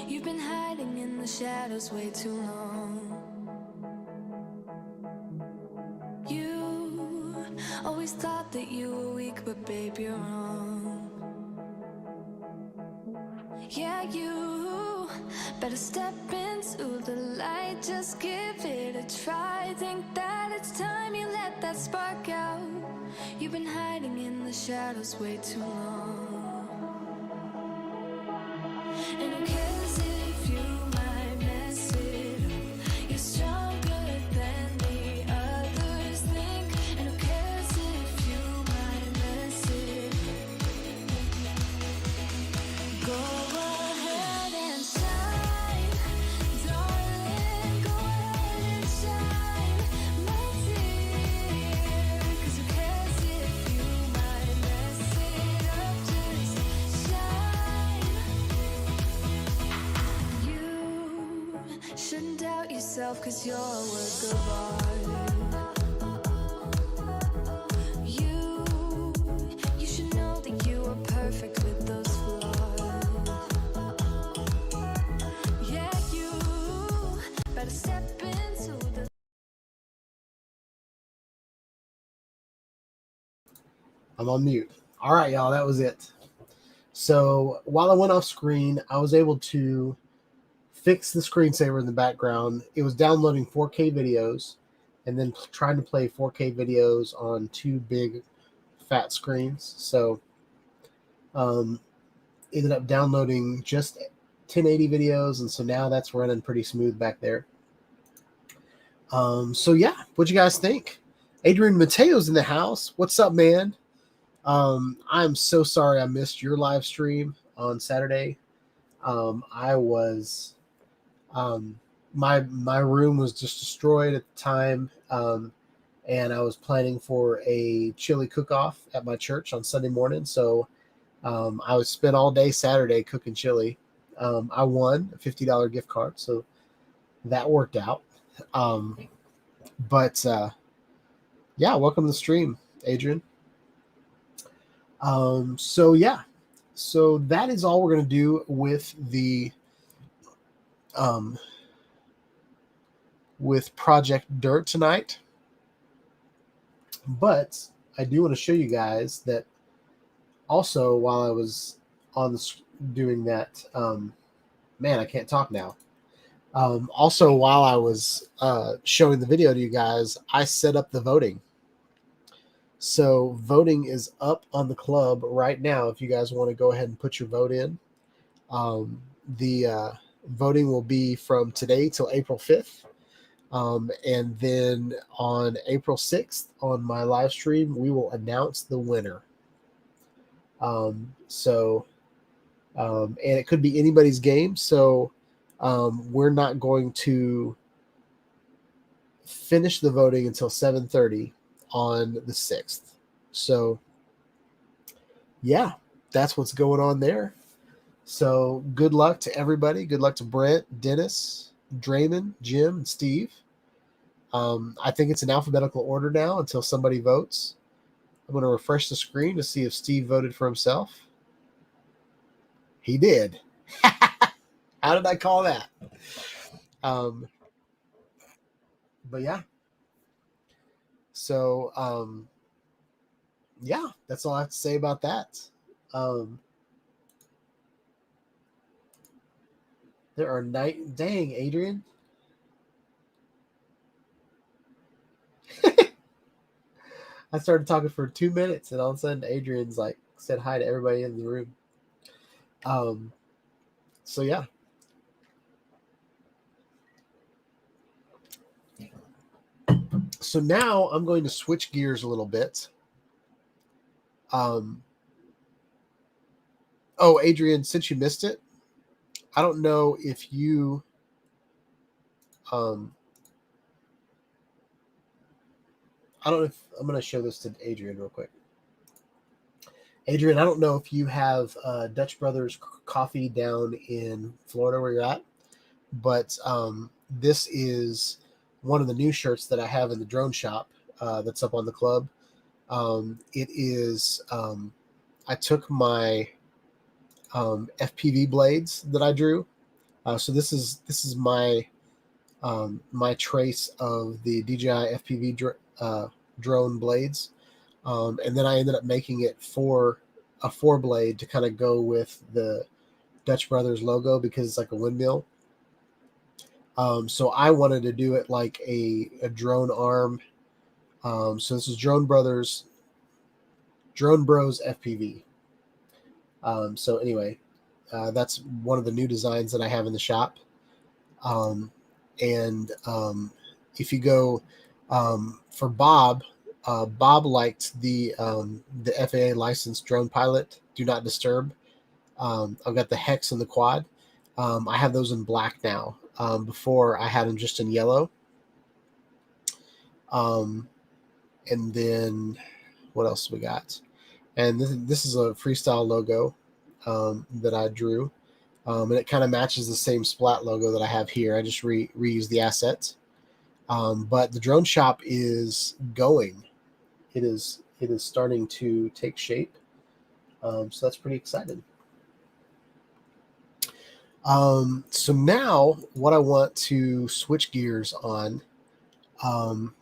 You've been hiding in the shadows way too long. You always thought that you were weak, but babe, you're wrong. Yeah, you better step into the light. Just give it a try. Think that it's time you let that spark out. You've been hiding in the shadows way too long. And who cares if you might mess it up? You're stronger than the others think. And who cares if you might mess it up? Go ahead and shine, darling. Go ahead and shine, my dear. 'Cause who cares if you might mess it up? Just shine. You shouldn't doubt yourself, 'cause you're a work of art. You should know that you are perfect with those flaws. Yeah, you better step into the. I'm on mute. All right, y'all, that was it. So while I went off screen, I was able to fix the screensaver in the background. It was downloading 4K videos and then trying to play 4K videos on two big fat screens. So ended up downloading just 1080 videos, and so now that's running pretty smooth back there. So yeah, what'd you guys think? Adrian Mateo's in the house. What's up, man? I'm so sorry I missed your live stream on Saturday. I was my room was just destroyed at the time, and I was planning for a chili cook-off at my church on Sunday morning. So I would spend all day Saturday cooking chili. I won a $50 gift card, so that worked out. But yeah, welcome to the stream, Adrian. So yeah, so that is all we're going to do with the with Project Dirt tonight. But I do want to show you guys that also while I was on the doing that, man, I can't talk now. Also, while I was showing the video to you guys, I set up the voting. So voting is up on the club right now. If you guys want to go ahead and put your vote in, the voting will be from today till April 5th. And then on April 6th on my live stream, we will announce the winner. And it could be anybody's game. So we're not going to finish the voting until 7:30 on the 6th. So yeah, that's what's going on there. So good luck to everybody. Good luck to Brent, Dennis, Draymond, Jim, and Steve. I think it's in alphabetical order now until somebody votes. I'm going to refresh the screen to see if Steve voted for himself. He did. How did I call that? But yeah. So, yeah, that's all I have to say about that. There are dang, Adrian. I started talking for 2 minutes, and all of a sudden, Adrian's like said hi to everybody in the room. So yeah. So now I'm going to switch gears a little bit. Oh, Adrian, since you missed it, I don't know if you I don't know if I'm going to show this to Adrian real quick. Adrian, I don't know if you have Dutch Brothers coffee down in Florida where you're at, but this is one of the new shirts that I have in the drone shop that's up on the club. It is, I took my FPV blades that I drew. So this is my my trace of the DJI FPV drone blades. And then I ended up making it for a 4-blade to kind of go with the Dutch Brothers logo because it's like a windmill. So I wanted to do it like a drone arm. So this is Drone Bros FPV. So anyway, that's one of the new designs that I have in the shop. If you go for Bob, Bob liked the FAA licensed drone pilot, Do Not Disturb. I've got the Hex and the Quad. I have those in black now. Before I had them just in yellow. And then what else we got? And this is a freestyle logo that I drew. And it kind of matches the same Splat logo that I have here. I just reused the assets. But the drone shop is going. It is starting to take shape. So that's pretty exciting. So now what I want to switch gears on, I'm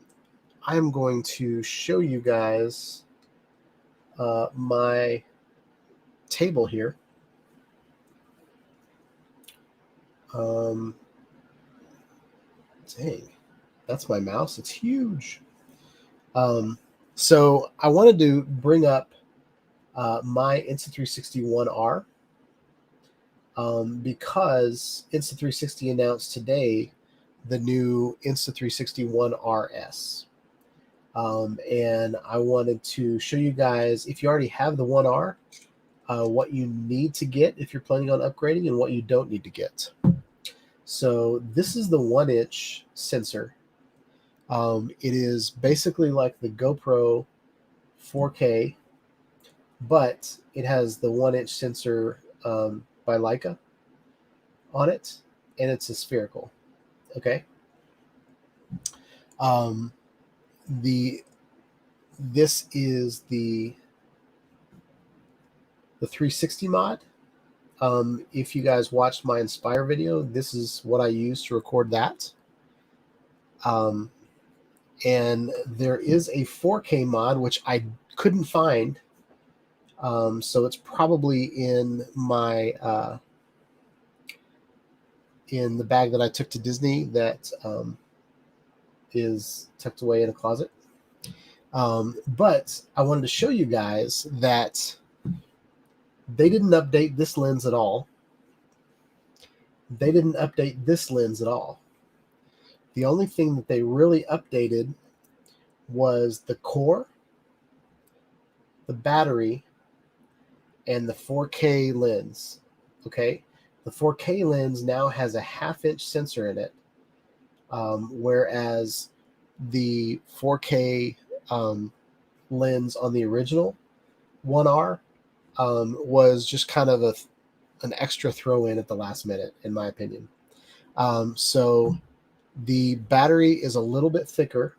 going to show you guys my table here. Dang, that's my mouse. It's huge. So I wanted to bring up my Insta360 One R. because Insta360 announced today the new Insta360 One RS. And I wanted to show you guys, if you already have the 1R, what you need to get if you're planning on upgrading and what you don't need to get. So this is the 1-inch sensor. It is basically like the GoPro 4K, but it has the 1-inch sensor by Leica on it, and it's a spherical. Okay. This is the 360 mod. If you guys watched my Inspire video, this is what I used to record that. And there is a 4K mod, which I couldn't find. So it's probably in my in the bag that I took to Disney that is tucked away in a closet. But I wanted to show you guys that they didn't update this lens at all. They didn't update this lens at all. The only thing that they really updated was the core, the battery, and the 4K lens. Okay, the 4K lens now has a 1/2-inch sensor in it, whereas the 4K lens on the original 1R was just kind of an extra throw in at the last minute, in my opinion. So the battery is a little bit thicker,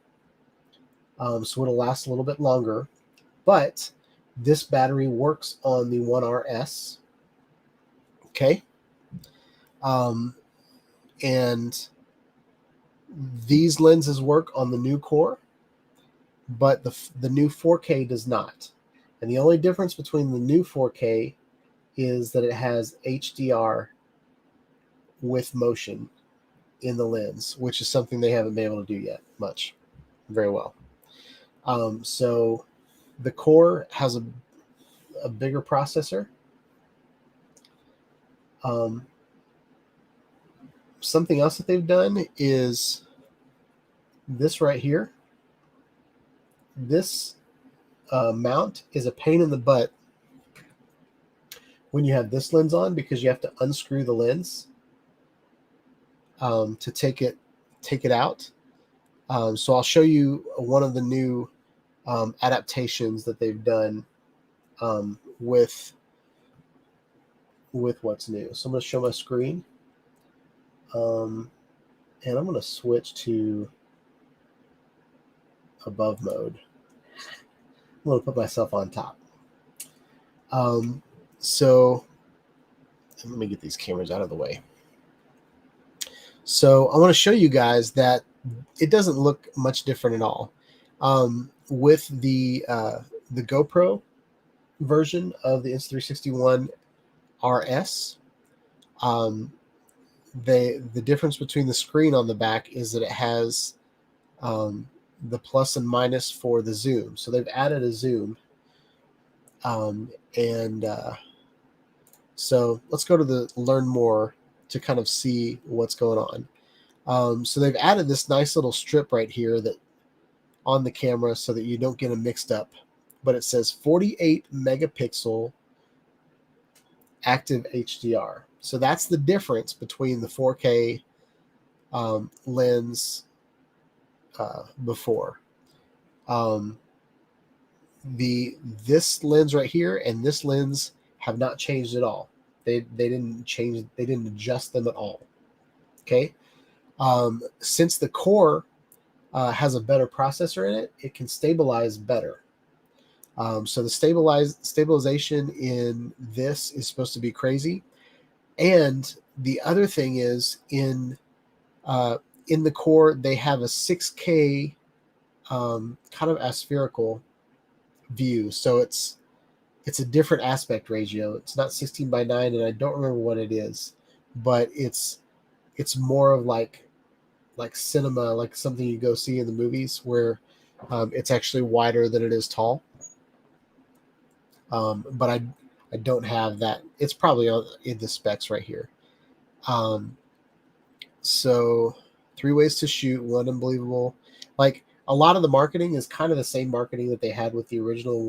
so it'll last a little bit longer, but this battery works on the 1RS. Okay. And these lenses work on the new core, but the new 4K does not. And the only difference between the new 4K is that it has HDR with motion in the lens, which is something they haven't been able to do yet very well. So the core has a bigger processor. Something else that they've done is this right here. This mount is a pain in the butt when you have this lens on, because you have to unscrew the lens to take it out. So I'll show you one of the new adaptations that they've done with what's new. So I'm going to show my screen, and I'm going to switch to above mode. I'm going to put myself on top. So let me get these cameras out of the way. So I want to show you guys that it doesn't look much different at all. With the GoPro version of the Insta360 RS, the difference between the screen on the back is that it has the plus and minus for the zoom. So they've added a zoom. So let's go to the learn more to kind of see what's going on. So they've added this nice little strip right here that on the camera so that you don't get them mixed up. But it says 48 megapixel active HDR. So that's the difference between the 4K lens before. This lens right here and this lens have not changed at all. They didn't change. They didn't adjust them at all. Okay. Since the core has a better processor in it, it can stabilize better. So the stabilization in this is supposed to be crazy. And the other thing is in the core, they have a 6K kind of aspherical view. So it's a different aspect ratio. It's not 16:9, and I don't remember what it is, but it's more of like cinema, like something you go see in the movies, where it's actually wider than it is tall. But I I don't have that. It's probably in the specs right here. So 3 ways to shoot, one unbelievable. Like a lot of the marketing is kind of the same marketing that they had with the original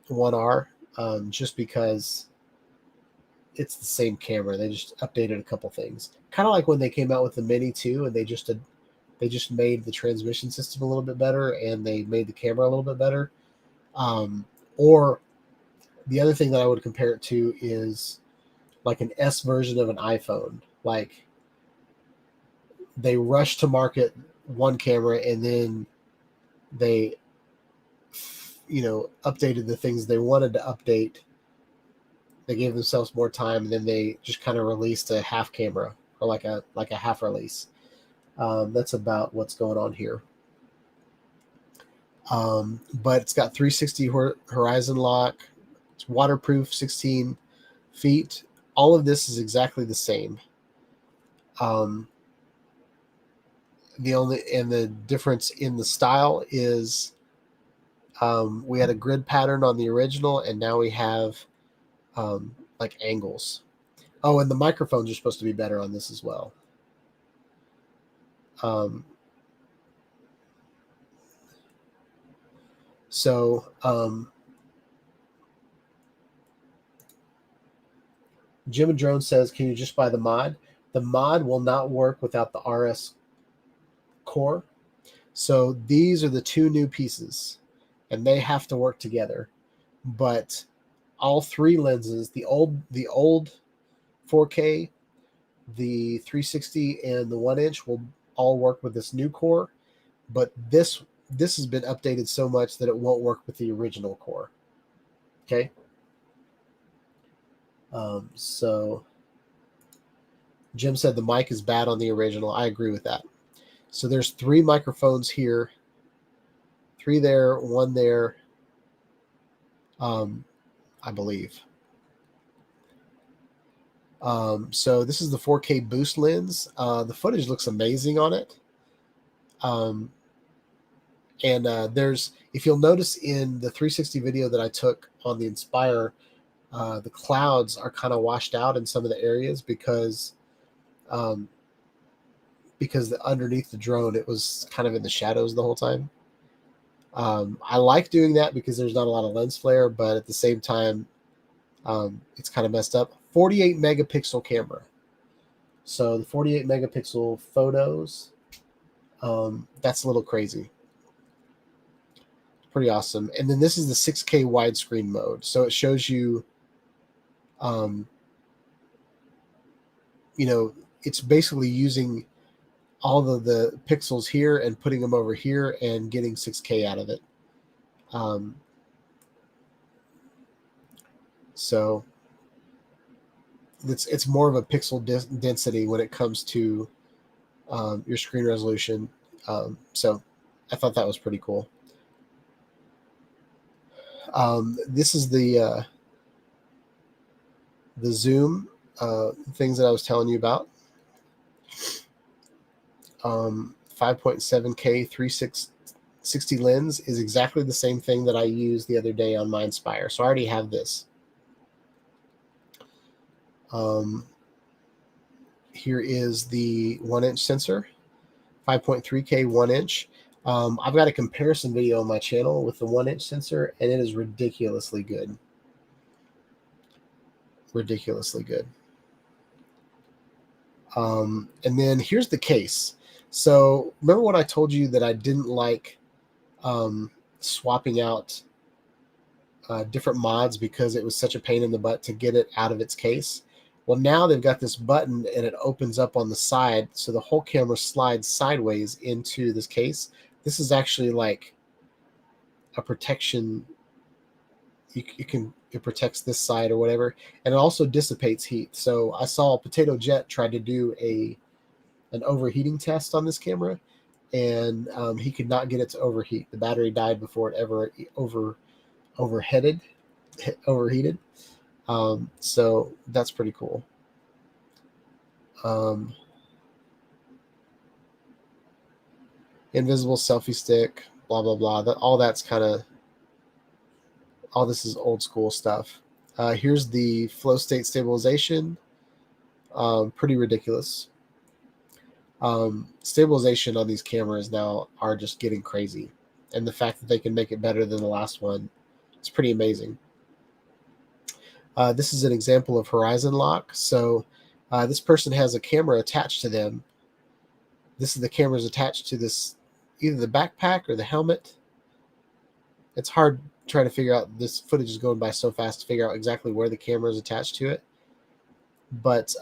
1R, just because it's the same camera. They just updated a couple things. Kind of like when they came out with the Mini 2 and they just made the transmission system a little bit better and they made the camera a little bit better. Or the other thing that I would compare it to is like an S version of an iPhone. Like they rushed to market one camera and then they, updated the things they wanted to update. They gave themselves more time, and then they just kind of released a half camera or like a half release. That's about what's going on here. But it's got 360 horizon lock. It's waterproof, 16 feet. All of this is exactly the same. The difference in the style is we had a grid pattern on the original, and now we have like angles. Oh, and the microphones are supposed to be better on this as well. Jim and Drone says, can you just buy the mod? The mod will not work without the RS core. So these are the 2 new pieces, and they have to work together. But all 3 lenses, the old 4K, the 360, and the 1-inch will all work with this new core. But this has been updated so much that it won't work with the original core. Okay. So Jim said the mic is bad on the original. I agree with that. So there's 3 microphones here, 3 there, 1 there, I believe. So this is the 4K boost lens. The footage looks amazing on it. There's, if you'll notice in the 360 video that I took on the Inspire, the clouds are kind of washed out in some of the areas because underneath the drone, it was kind of in the shadows the whole time. I like doing that because there's not a lot of lens flare, but at the same time, it's kind of messed up. 48 megapixel camera. So the 48 megapixel photos, that's a little crazy. Pretty awesome. And then this is the 6K widescreen mode. So it shows you, it's basically using all of the pixels here and putting them over here and getting 6K out of it. So it's more of a pixel density when it comes to your screen resolution. So I thought that was pretty cool. This is the zoom things that I was telling you about. 5.7K 360 lens is exactly the same thing that I used the other day on my Inspire. So I already have this. Here is the 1-inch sensor, 5.3K 1-inch. I've got a comparison video on my channel with the 1-inch sensor, and it is ridiculously good. Ridiculously good. And then here's the case. So remember when I told you that I didn't like swapping out different mods because it was such a pain in the butt to get it out of its case? Well, now they've got this button and it opens up on the side, so the whole camera slides sideways into this case. This is actually like a protection. It protects this side or whatever, and it also dissipates heat. So I saw Potato Jet try to do an overheating test on this camera, and he could not get it to overheat. The battery died before it ever overheated. So that's pretty cool. Invisible selfie stick, blah blah blah. All all this is old school stuff. Here's the flow state stabilization. Pretty ridiculous. Stabilization on these cameras now are just getting crazy. And the fact that they can make it better than the last one, it's pretty amazing. This is an example of horizon lock. So this person has a camera attached to them. This is the camera's attached to this, either the backpack or the helmet. It's hard trying to figure out, this footage is going by so fast to figure out exactly where the camera is attached to it. But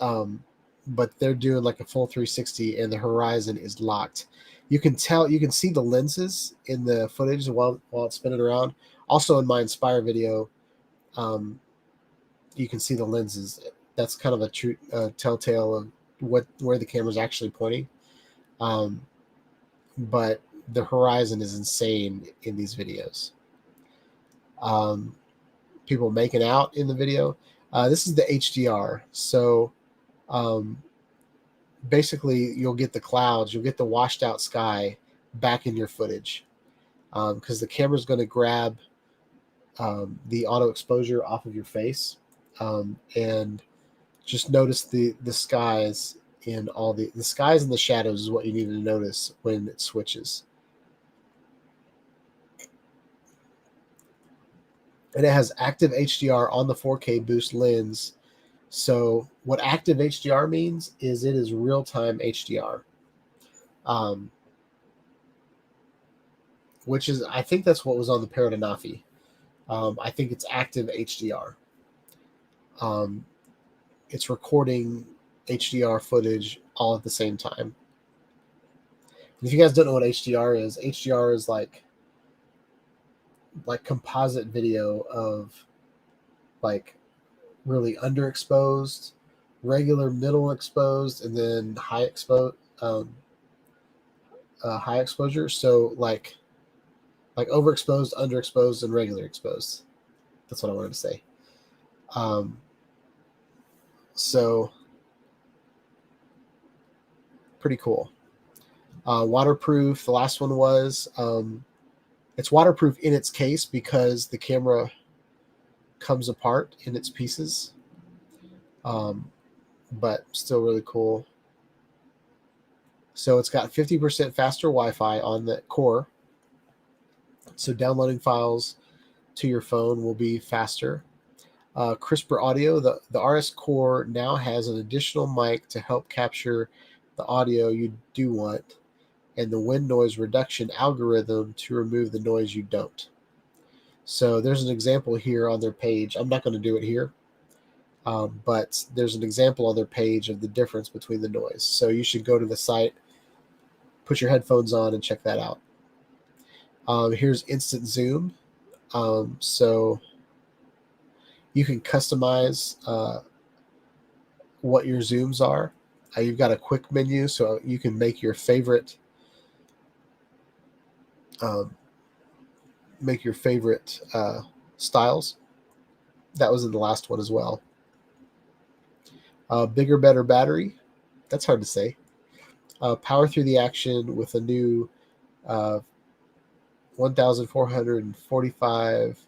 they're doing like a full 360 and the horizon is locked. You can tell, you can see the lenses in the footage while it's spinning around. Also in my Inspire video, you can see the lenses. That's kind of a true telltale of where the camera's actually pointing. But the horizon is insane in these videos. People making out in the video. This is the HDR. So basically you'll get the clouds, you'll get the washed out sky back in your footage, because the camera's going to grab the auto exposure off of your face, and just notice the skies in all the skies and the shadows is what you need to notice when it switches. And it has active HDR on the 4K boost lens. So what active HDR means is it is real-time HDR, which is, I think that's what was on the Paradinafi. I think it's active HDR. It's recording HDR footage all at the same time. And if you guys don't know what HDR is like composite video of like really underexposed, regular middle exposed, and then high exposure. So like overexposed, underexposed, and regular exposed. That's what I wanted to say. So pretty cool. Waterproof. The last one was it's waterproof in its case because the camera comes apart in its pieces, but still really cool. So it's got 50% faster Wi-Fi on the core, so downloading files to your phone will be faster. Crisper audio. The RS Core now has an additional mic to help capture the audio you do want, and the wind noise reduction algorithm to remove the noise you don't. So there's an example here on their page. I'm not going to do it here, but there's an example on their page of the difference between the noise. So you should go to the site, put your headphones on, and check that out. Here's instant zoom. So you can customize what your zooms are. You've got a quick menu, so you can make your favorite styles. That was in the last one as well. Bigger, better battery. That's hard to say. Power through the action with a new 1,445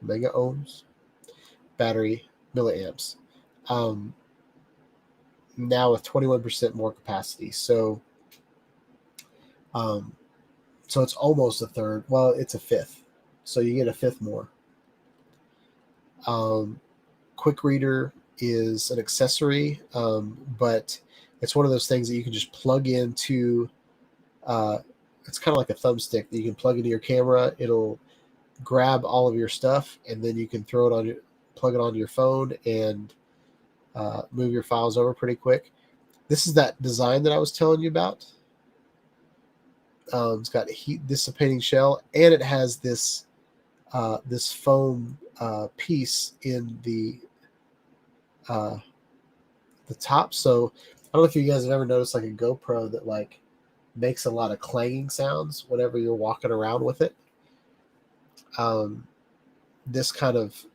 mega ohms battery, milliamps. Now with 21% more capacity. So it's almost a third. Well, it's a fifth. So you get a fifth more. Quick reader is an accessory, but it's one of those things that you can just plug into. It's kind of like a thumbstick that you can plug into your camera. It'll grab all of your stuff, and then you can plug it onto your phone and move your files over pretty quick. This is that design that I was telling you about. It's got a heat dissipating shell, and it has this foam piece in the top. So I don't know if you guys have ever noticed like a GoPro that like makes a lot of clanging sounds whenever you're walking around with it. This kind of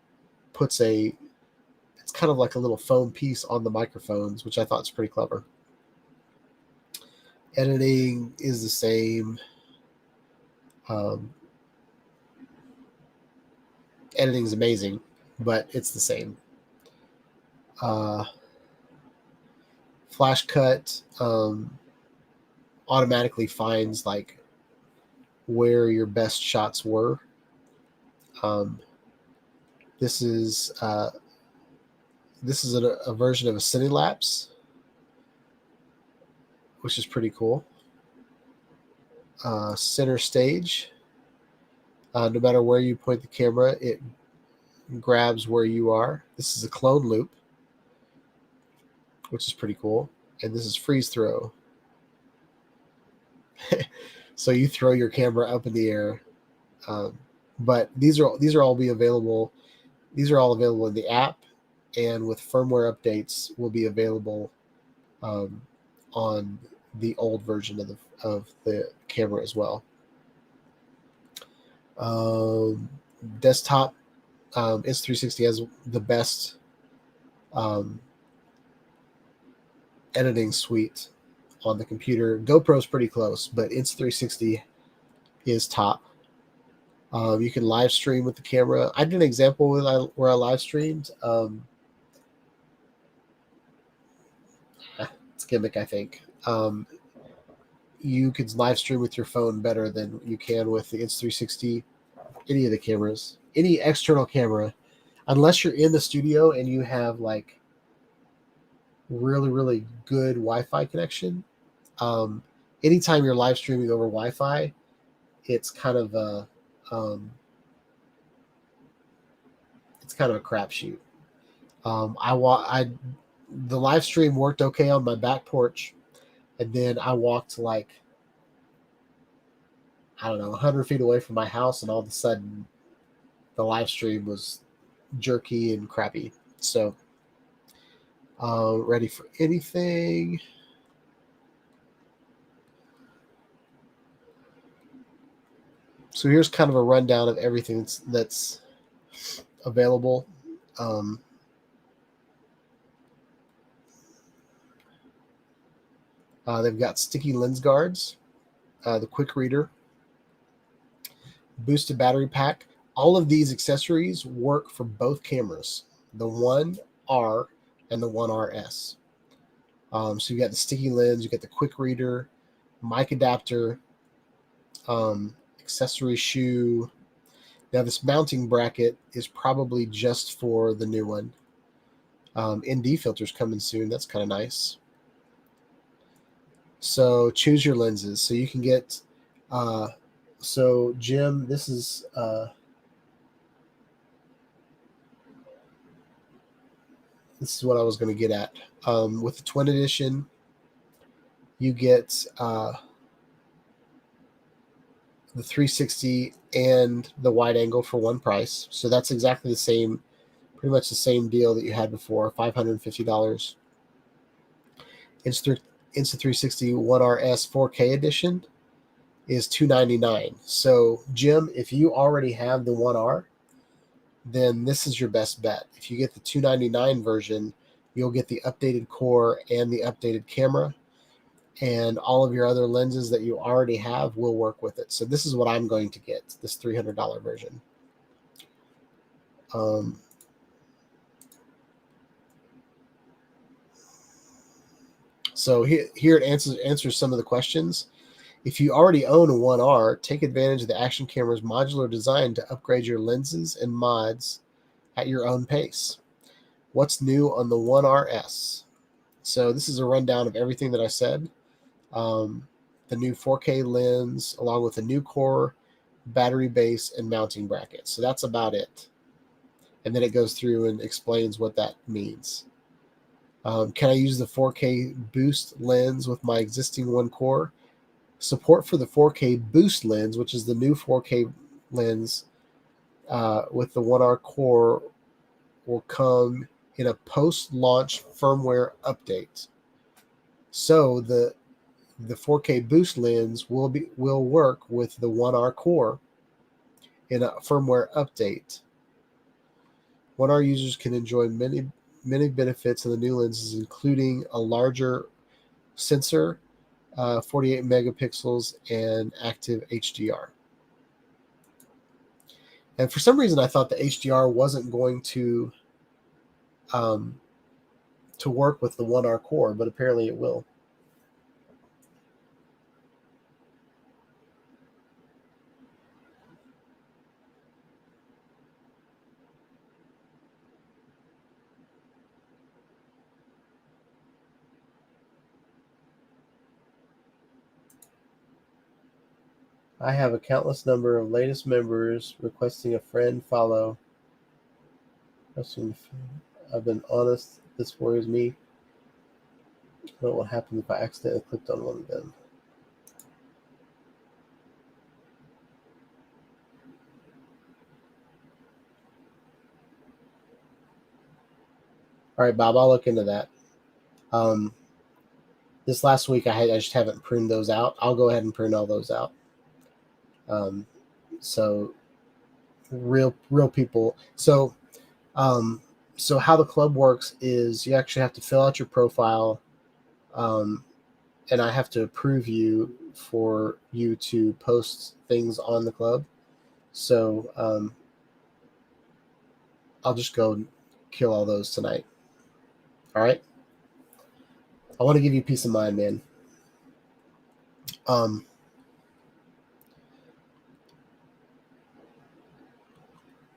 puts it's kind of like a little foam piece on the microphones, which I thought is pretty clever. Editing is the same. Um, editing is amazing, but it's the same. Flash cut automatically finds like where your best shots were. This is a version of a Cinelapse, which is pretty cool. Center stage. No matter where you point the camera, it grabs where you are. This is a clone loop, which is pretty cool. And this is freeze throw. So you throw your camera up in the air. But these are all available. These are all available in the app, and with firmware updates will be available on the old version of the camera as well. Desktop Insta360 has the best editing suite on the computer. GoPro's pretty close, but Insta360 is top. You can live stream with the camera. I did an example where I live streamed. It's gimmick, I think. You could live stream with your phone better than you can with the Insta360. Any of the cameras, any external camera, unless you're in the studio and you have like really, really good Wi-Fi connection. Anytime you're live streaming over Wi-Fi, it's kind of a crapshoot. The live stream worked okay on my back porch, and then I walked like, I don't know, 100 feet away from my house, and all of a sudden the live stream was jerky and crappy. So ready for anything. So here's kind of a rundown of everything that's available. They've got sticky lens guards, the quick reader, boosted battery pack. All of these accessories work for both cameras, the 1R and the 1RS. So you got the sticky lens, you got the quick reader, mic adapter, accessory shoe. Now this mounting bracket is probably just for the new one. ND filters coming soon. That's kind of nice. So choose your lenses. So you can get, so Jim, this is what I was going to get at. With the Twin Edition, you get the 360 and the wide angle for one price. So that's exactly the same, pretty much the same deal that you had before, $550. Insta360 1RS 4K edition is $299. So Jim, if you already have the 1R, then this is your best bet. If you get the $299 version, you'll get the updated core and the updated camera, and all of your other lenses that you already have will work with it. So this is what I'm going to get, this $300 version. So here it answers some of the questions. If you already own a 1R, take advantage of the Action Camera's modular design to upgrade your lenses and mods at your own pace. What's new on the 1RS? So this is a rundown of everything that I said. The new 4K lens, along with a new core, battery base, and mounting bracket. So that's about it. And then it goes through and explains what that means. Can I use the 4K boost lens with my existing one core? Support for the 4K boost lens, which is the new 4K lens with the 1R core, will come in a post-launch firmware update. So the 4K boost lens will work with the 1R core in a firmware update. 1R users can enjoy many benefits of the new lenses, including a larger sensor, 48 megapixels, and active HDR. And for some reason, I thought the HDR wasn't going to work with the 1R core, but apparently it will. I have a countless number of latest members requesting a friend follow. I've been honest, this worries me. I don't know what happened if I accidentally clicked on one of them. All right, Bob, I'll look into that. This last week I just haven't pruned those out. I'll go ahead and prune all those out. So real people. So how the club works is you actually have to fill out your profile, and I have to approve you for you to post things on the club. So I'll just go and kill all those tonight. All right. I want to give you peace of mind, man.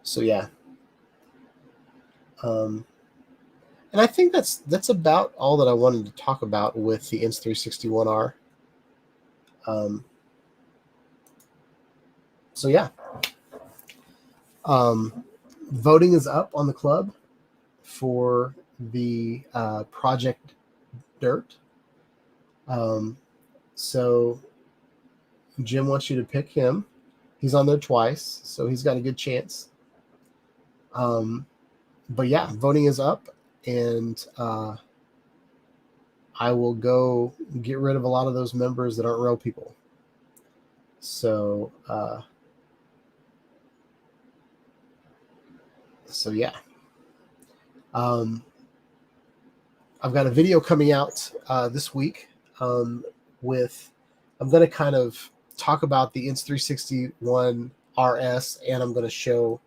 So yeah. And I think that's about all that I wanted to talk about with the Insta360 1R. So yeah. Voting is up on the club for the Project Dirt. So Jim wants you to pick him. He's on there twice, so he's got a good chance. But yeah, voting is up, and I will go get rid of a lot of those members that aren't real people. So yeah. I've got a video coming out this week with, I'm going to kind of talk about the Insta360 One RS, and I'm going to show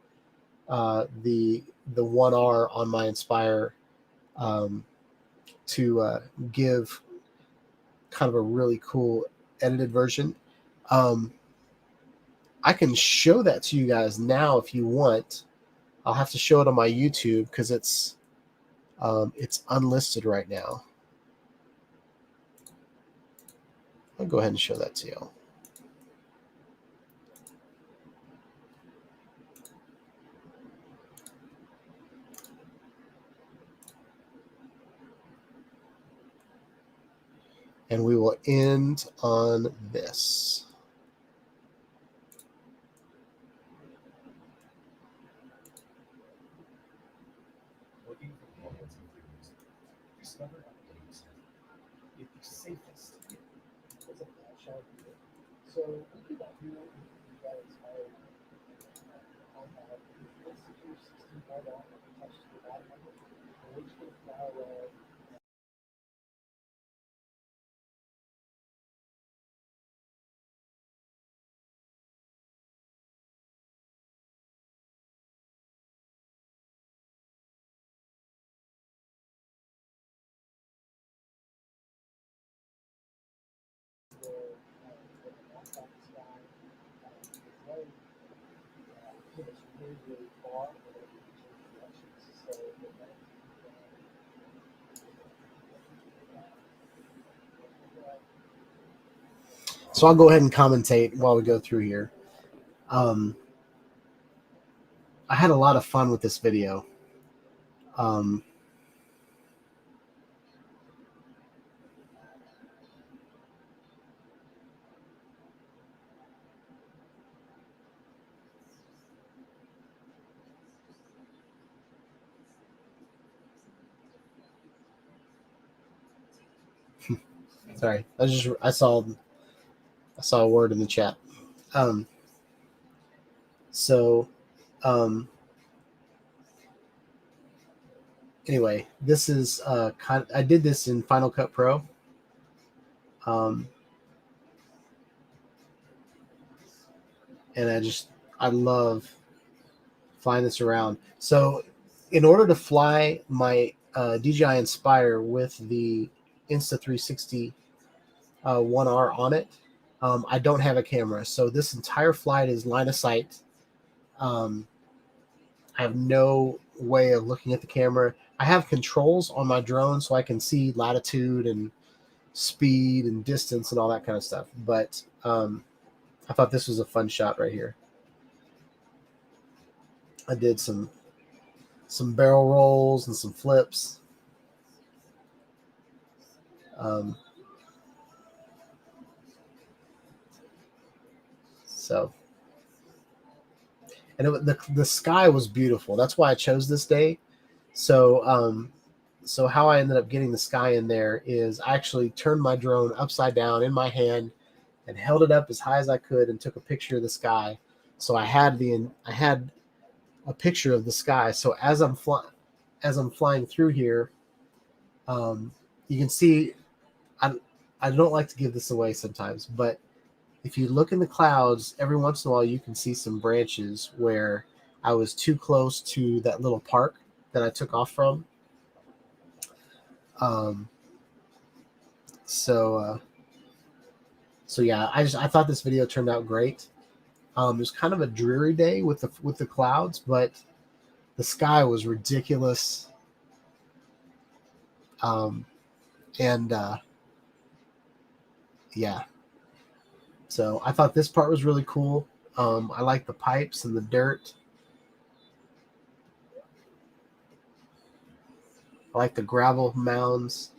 the 1R on my Inspire to give kind of a really cool edited version. I can show that to you guys now if you want. I'll have to show it on my YouTube because it's unlisted right now. I'll go ahead and show that to you. And we will end on this. So we could not do it with that inspired. I have the Institute 65 off attached to the bottom of it. And we're just going to fly around. So I'll go ahead and commentate while we go through here. I had a lot of fun with this video. Sorry, I saw a word in the chat. Anyway, this is I did this in Final Cut Pro. And I love flying this around. So in order to fly my DJI Inspire with the Insta360 1R on it, I don't have a camera. So this entire flight is line of sight. I have no way of looking at the camera. I have controls on my drone so I can see latitude and speed and distance and all that kind of stuff. But I thought this was a fun shot right here. I did some barrel rolls and some flips. So, and the sky was beautiful. That's why I chose this day. So, so how I ended up getting the sky in there is I actually turned my drone upside down in my hand and held it up as high as I could and took a picture of the sky. So I had a picture of the sky. So as I'm flying through here, you can see. I don't like to give this away sometimes, but if you look in the clouds, every once in a while you can see some branches where I was too close to that little park that I took off from. So yeah, I thought this video turned out great. It was kind of a dreary day with the clouds, but the sky was ridiculous. Yeah. So I thought this part was really cool. I like the pipes and the dirt. I like the gravel mounds.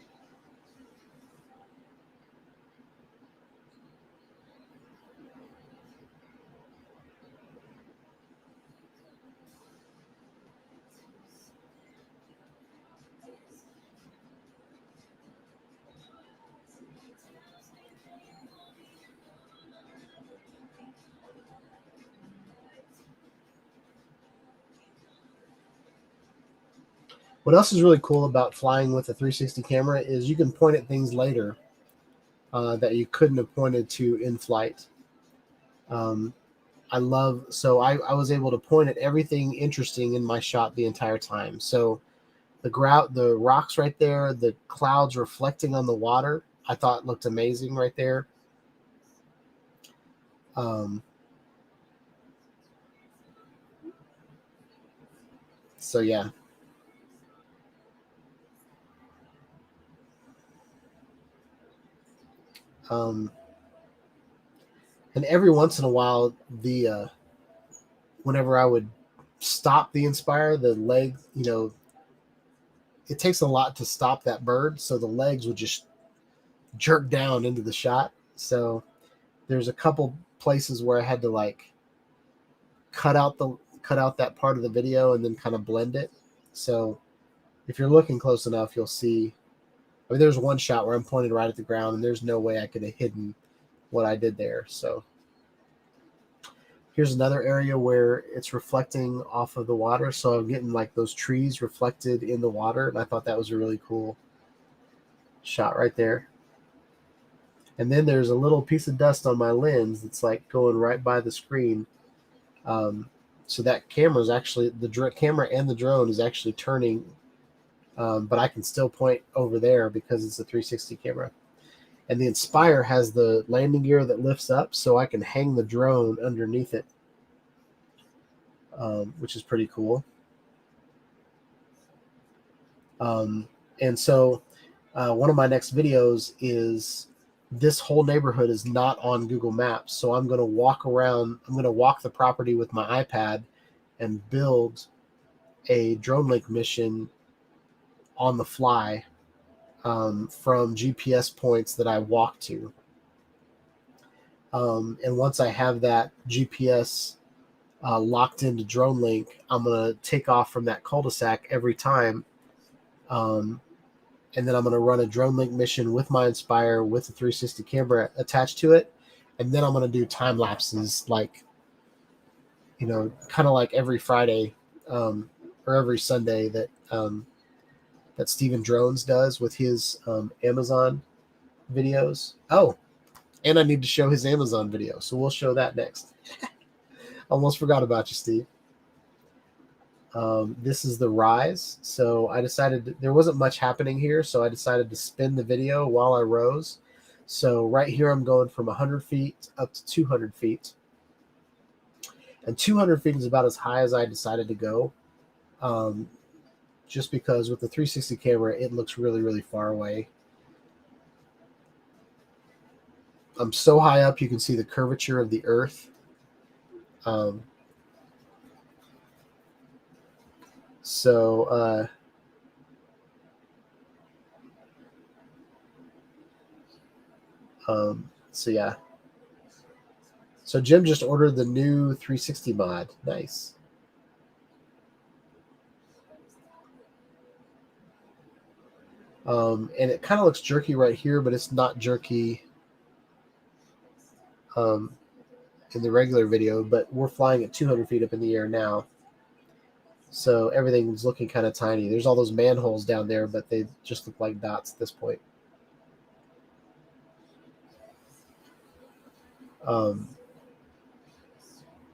What else is really cool about flying with a 360 camera is you can point at things later that you couldn't have pointed to in flight. I was able to point at everything interesting in my shot the entire time. So the rocks right there, the clouds reflecting on the water, I thought looked amazing right there. So yeah. And every once in a while, whenever I would stop the Inspire, the leg, it takes a lot to stop that bird, so the legs would just jerk down into the shot. So there's a couple places where I had to like cut out that part of the video and then kind of blend it. So if you're looking close enough, you'll see. I mean, there's one shot where I'm pointed right at the ground, and there's no way I could have hidden what I did there. So here's another area where it's reflecting off of the water. So I'm getting like those trees reflected in the water, and I thought that was a really cool shot right there. And then there's a little piece of dust on my lens that's like going right by the screen. So that camera is actually, the camera and the drone is actually turning, but I can still point over there because it's a 360 camera. And the Inspire has the landing gear that lifts up, so I can hang the drone underneath it, which is pretty cool. And so one of my next videos is this whole neighborhood is not on Google Maps. So I'm going to walk around, I'm going to walk the property with my iPad and build a drone link mission on the fly from GPS points that I walk to. And once I have that GPS locked into drone link, I'm going to take off from that cul-de-sac every time. And then I'm going to run a drone link mission with my Inspire with a 360 camera attached to it. And then I'm going to do time lapses, like, kind of like every Friday or every Sunday that Steven Drones does with his Amazon videos. Oh, and I need to show his Amazon video. So we'll show that next. Almost forgot about you, Steve. This is the rise. So I decided there wasn't much happening here, so I decided to spin the video while I rose. So right here I'm going from 100 feet up to 200 feet. And 200 feet is about as high as I decided to go. Just because with the 360 camera, it looks really, really far away. I'm so high up, you can see the curvature of the earth. So yeah. So Jim just ordered the new 360 mod. Nice. And it kind of looks jerky right here, but it's not jerky in the regular video. But we're flying at 200 feet up in the air now. So everything's looking kind of tiny. There's all those manholes down there, but they just look like dots at this point.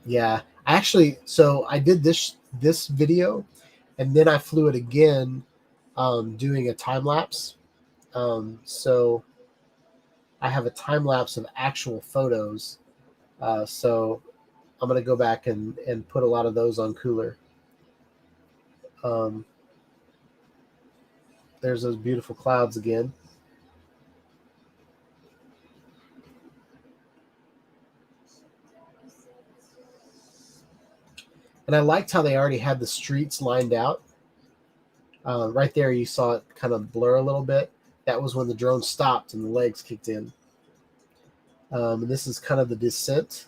Yeah, actually, so I did this video, and then I flew it again, doing a time lapse. So I have a time lapse of actual photos. So I'm gonna go back and put a lot of those on Cooler. There's those beautiful clouds again. And I liked how they already had the streets lined out. Right there, you saw it kind of blur a little bit. That was when the drone stopped and the legs kicked in. And this is kind of the descent.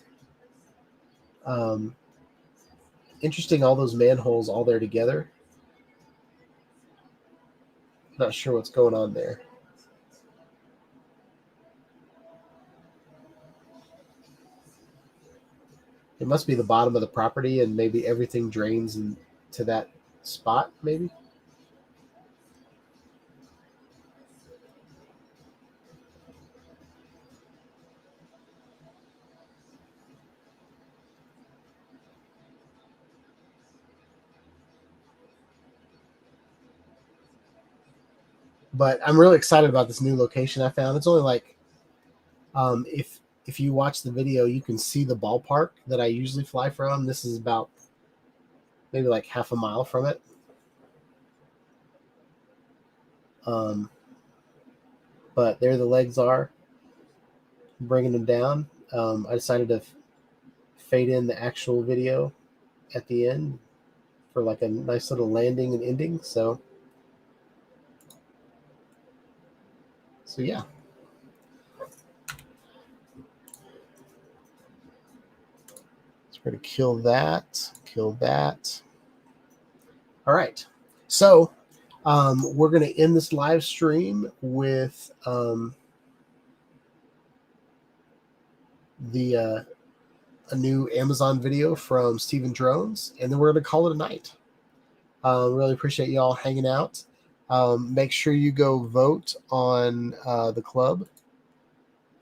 Interesting, all those manholes all there together. Not sure what's going on there. It must be the bottom of the property, and maybe everything drains into that spot, maybe. But I'm really excited about this new location I found. It's only like, if you watch the video, you can see the ballpark that I usually fly from. This is about maybe like half a mile from it. But there the legs are, bringing them down. I decided to fade in the actual video at the end for like a nice little landing and ending. So yeah. We're going to kill that. All right. So we're going to end this live stream with a new Amazon video from Steven Drones, and then we're going to call it a night. Really appreciate y'all hanging out. Make sure you go vote on the club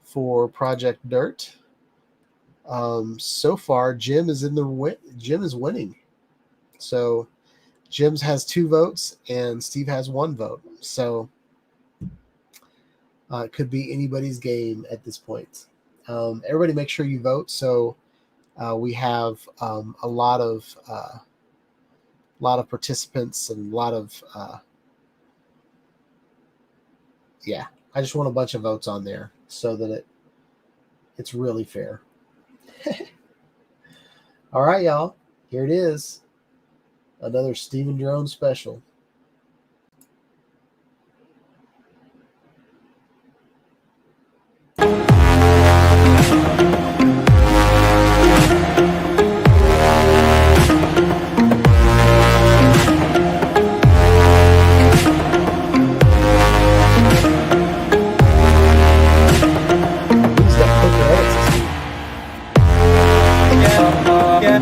for Project Dirt. So far, Jim is winning. So Jim's has 2 votes and Steve has 1 vote. So it could be anybody's game at this point. Everybody make sure you vote. So we have a lot of participants and a lot of yeah. I just want a bunch of votes on there so that it's really fair. All right, y'all. Here it is. Another Steven Drone special. Yeah.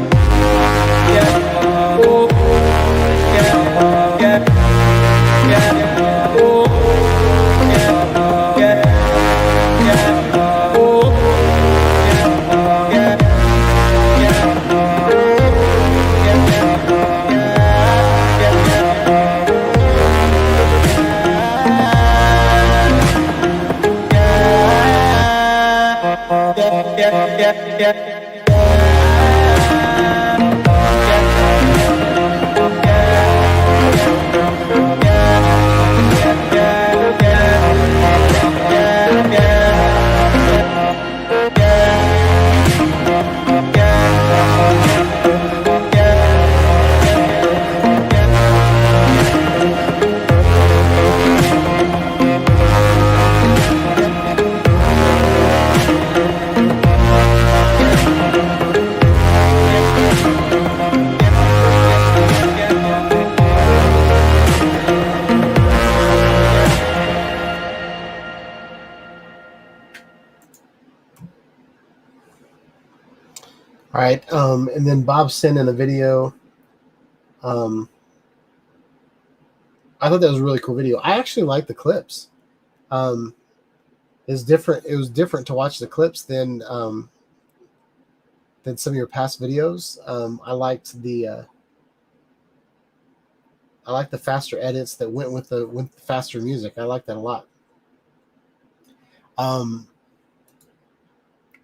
All right, and then Bob sent in a video. I thought that was a really cool video. I actually like the clips. It's different. It was different to watch the clips than some of your past videos. I liked the faster edits that went with the faster music. I like that a lot.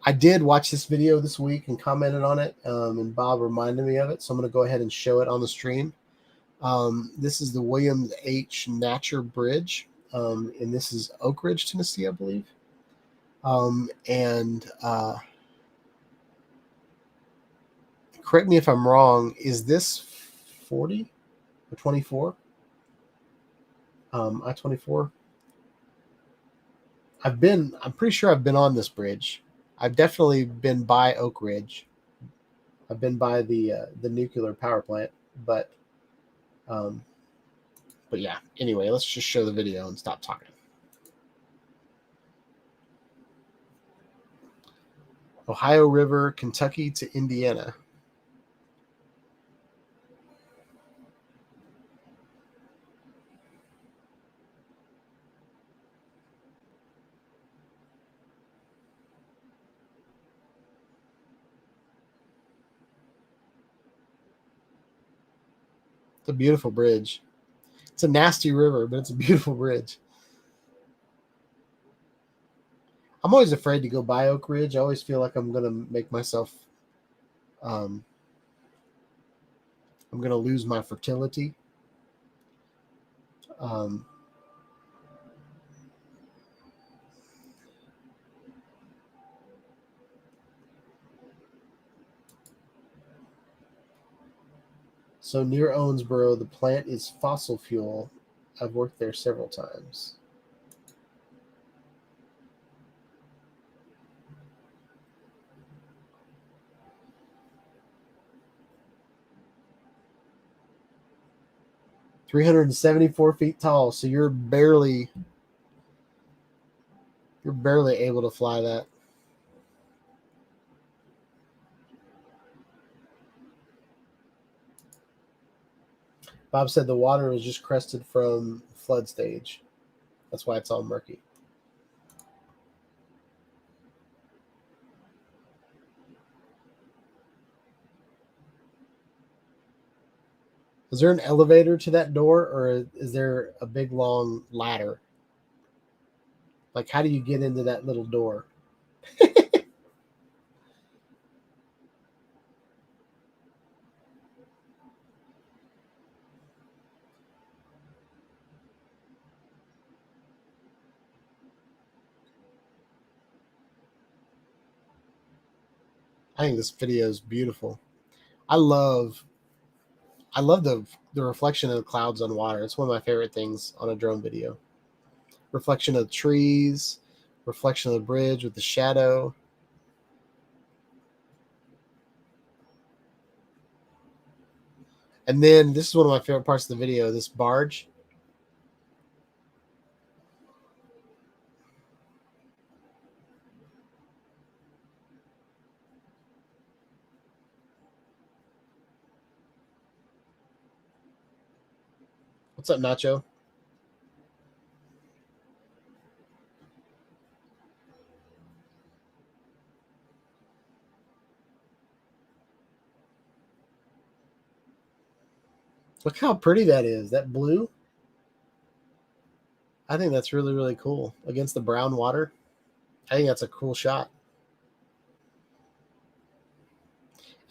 I did watch this video this week and commented on it, and Bob reminded me of it, so I'm going to go ahead and show it on the stream. This is the Williams H. Natcher Bridge, and this is Oak Ridge, Tennessee, I believe. Correct me if I'm wrong, is this 40 or 24? I-24? I'm pretty sure I've been on this bridge. I've definitely been by Oak Ridge. I've been by the nuclear power plant, but yeah. Anyway, let's just show the video and stop talking. Ohio River, Kentucky to Indiana. It's a beautiful bridge. It's a nasty river, but it's a beautiful bridge. I'm always afraid to go by Oak Ridge. I always feel like I'm going to make myself, I'm going to lose my fertility. So near Owensboro, the plant is fossil fuel. I've worked there several times. "374 feet tall, so you're barely able to fly that." Bob said the water was just crested from flood stage. That's why it's all murky. Is there an elevator to that door, or is there a big long ladder? Like, how do you get into that little door? I think this video is beautiful. I love the reflection of the clouds on water. It's one of my favorite things on a drone video. Reflection of the trees, reflection of the bridge with the shadow. And then this is one of my favorite parts of the video, this barge. What's up, Nacho? Look how pretty that is. That blue. I think that's really, really cool against the brown water. I think that's a cool shot.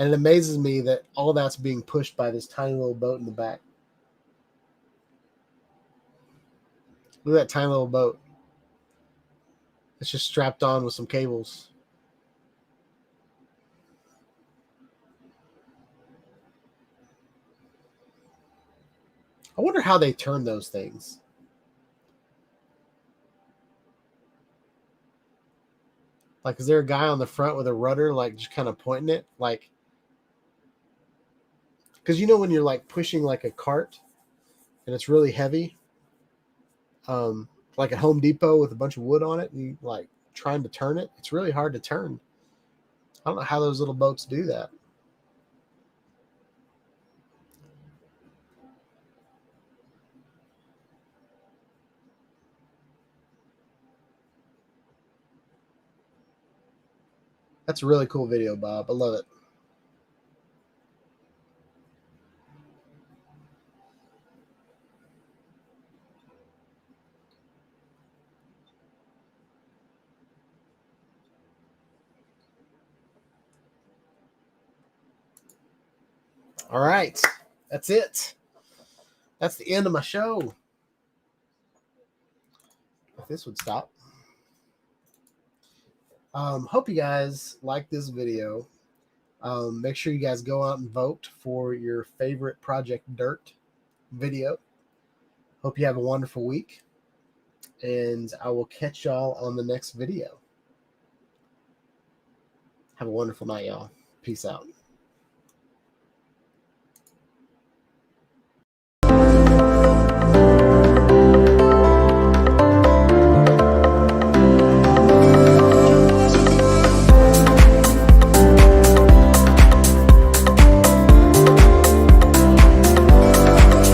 And it amazes me that all that's being pushed by this tiny little boat in the back. Look at that tiny little boat. It's just strapped on with some cables. I wonder how they turn those things. Like, is there a guy on the front with a rudder, like, just kind of pointing it? Like, because you know when you're, like, pushing, like, a cart and it's really heavy, like a Home Depot with a bunch of wood on it, and you, like, trying to turn it, it's really hard to turn. I don't know how those little boats do that. That's a really cool video, Bob. I love it. All right. That's it. That's the end of my show. If this would stop. Hope you guys like this video. Make sure you guys go out and vote for your favorite Project Dirt video. Hope you have a wonderful week. And I will catch y'all on the next video. Have a wonderful night, y'all. Peace out.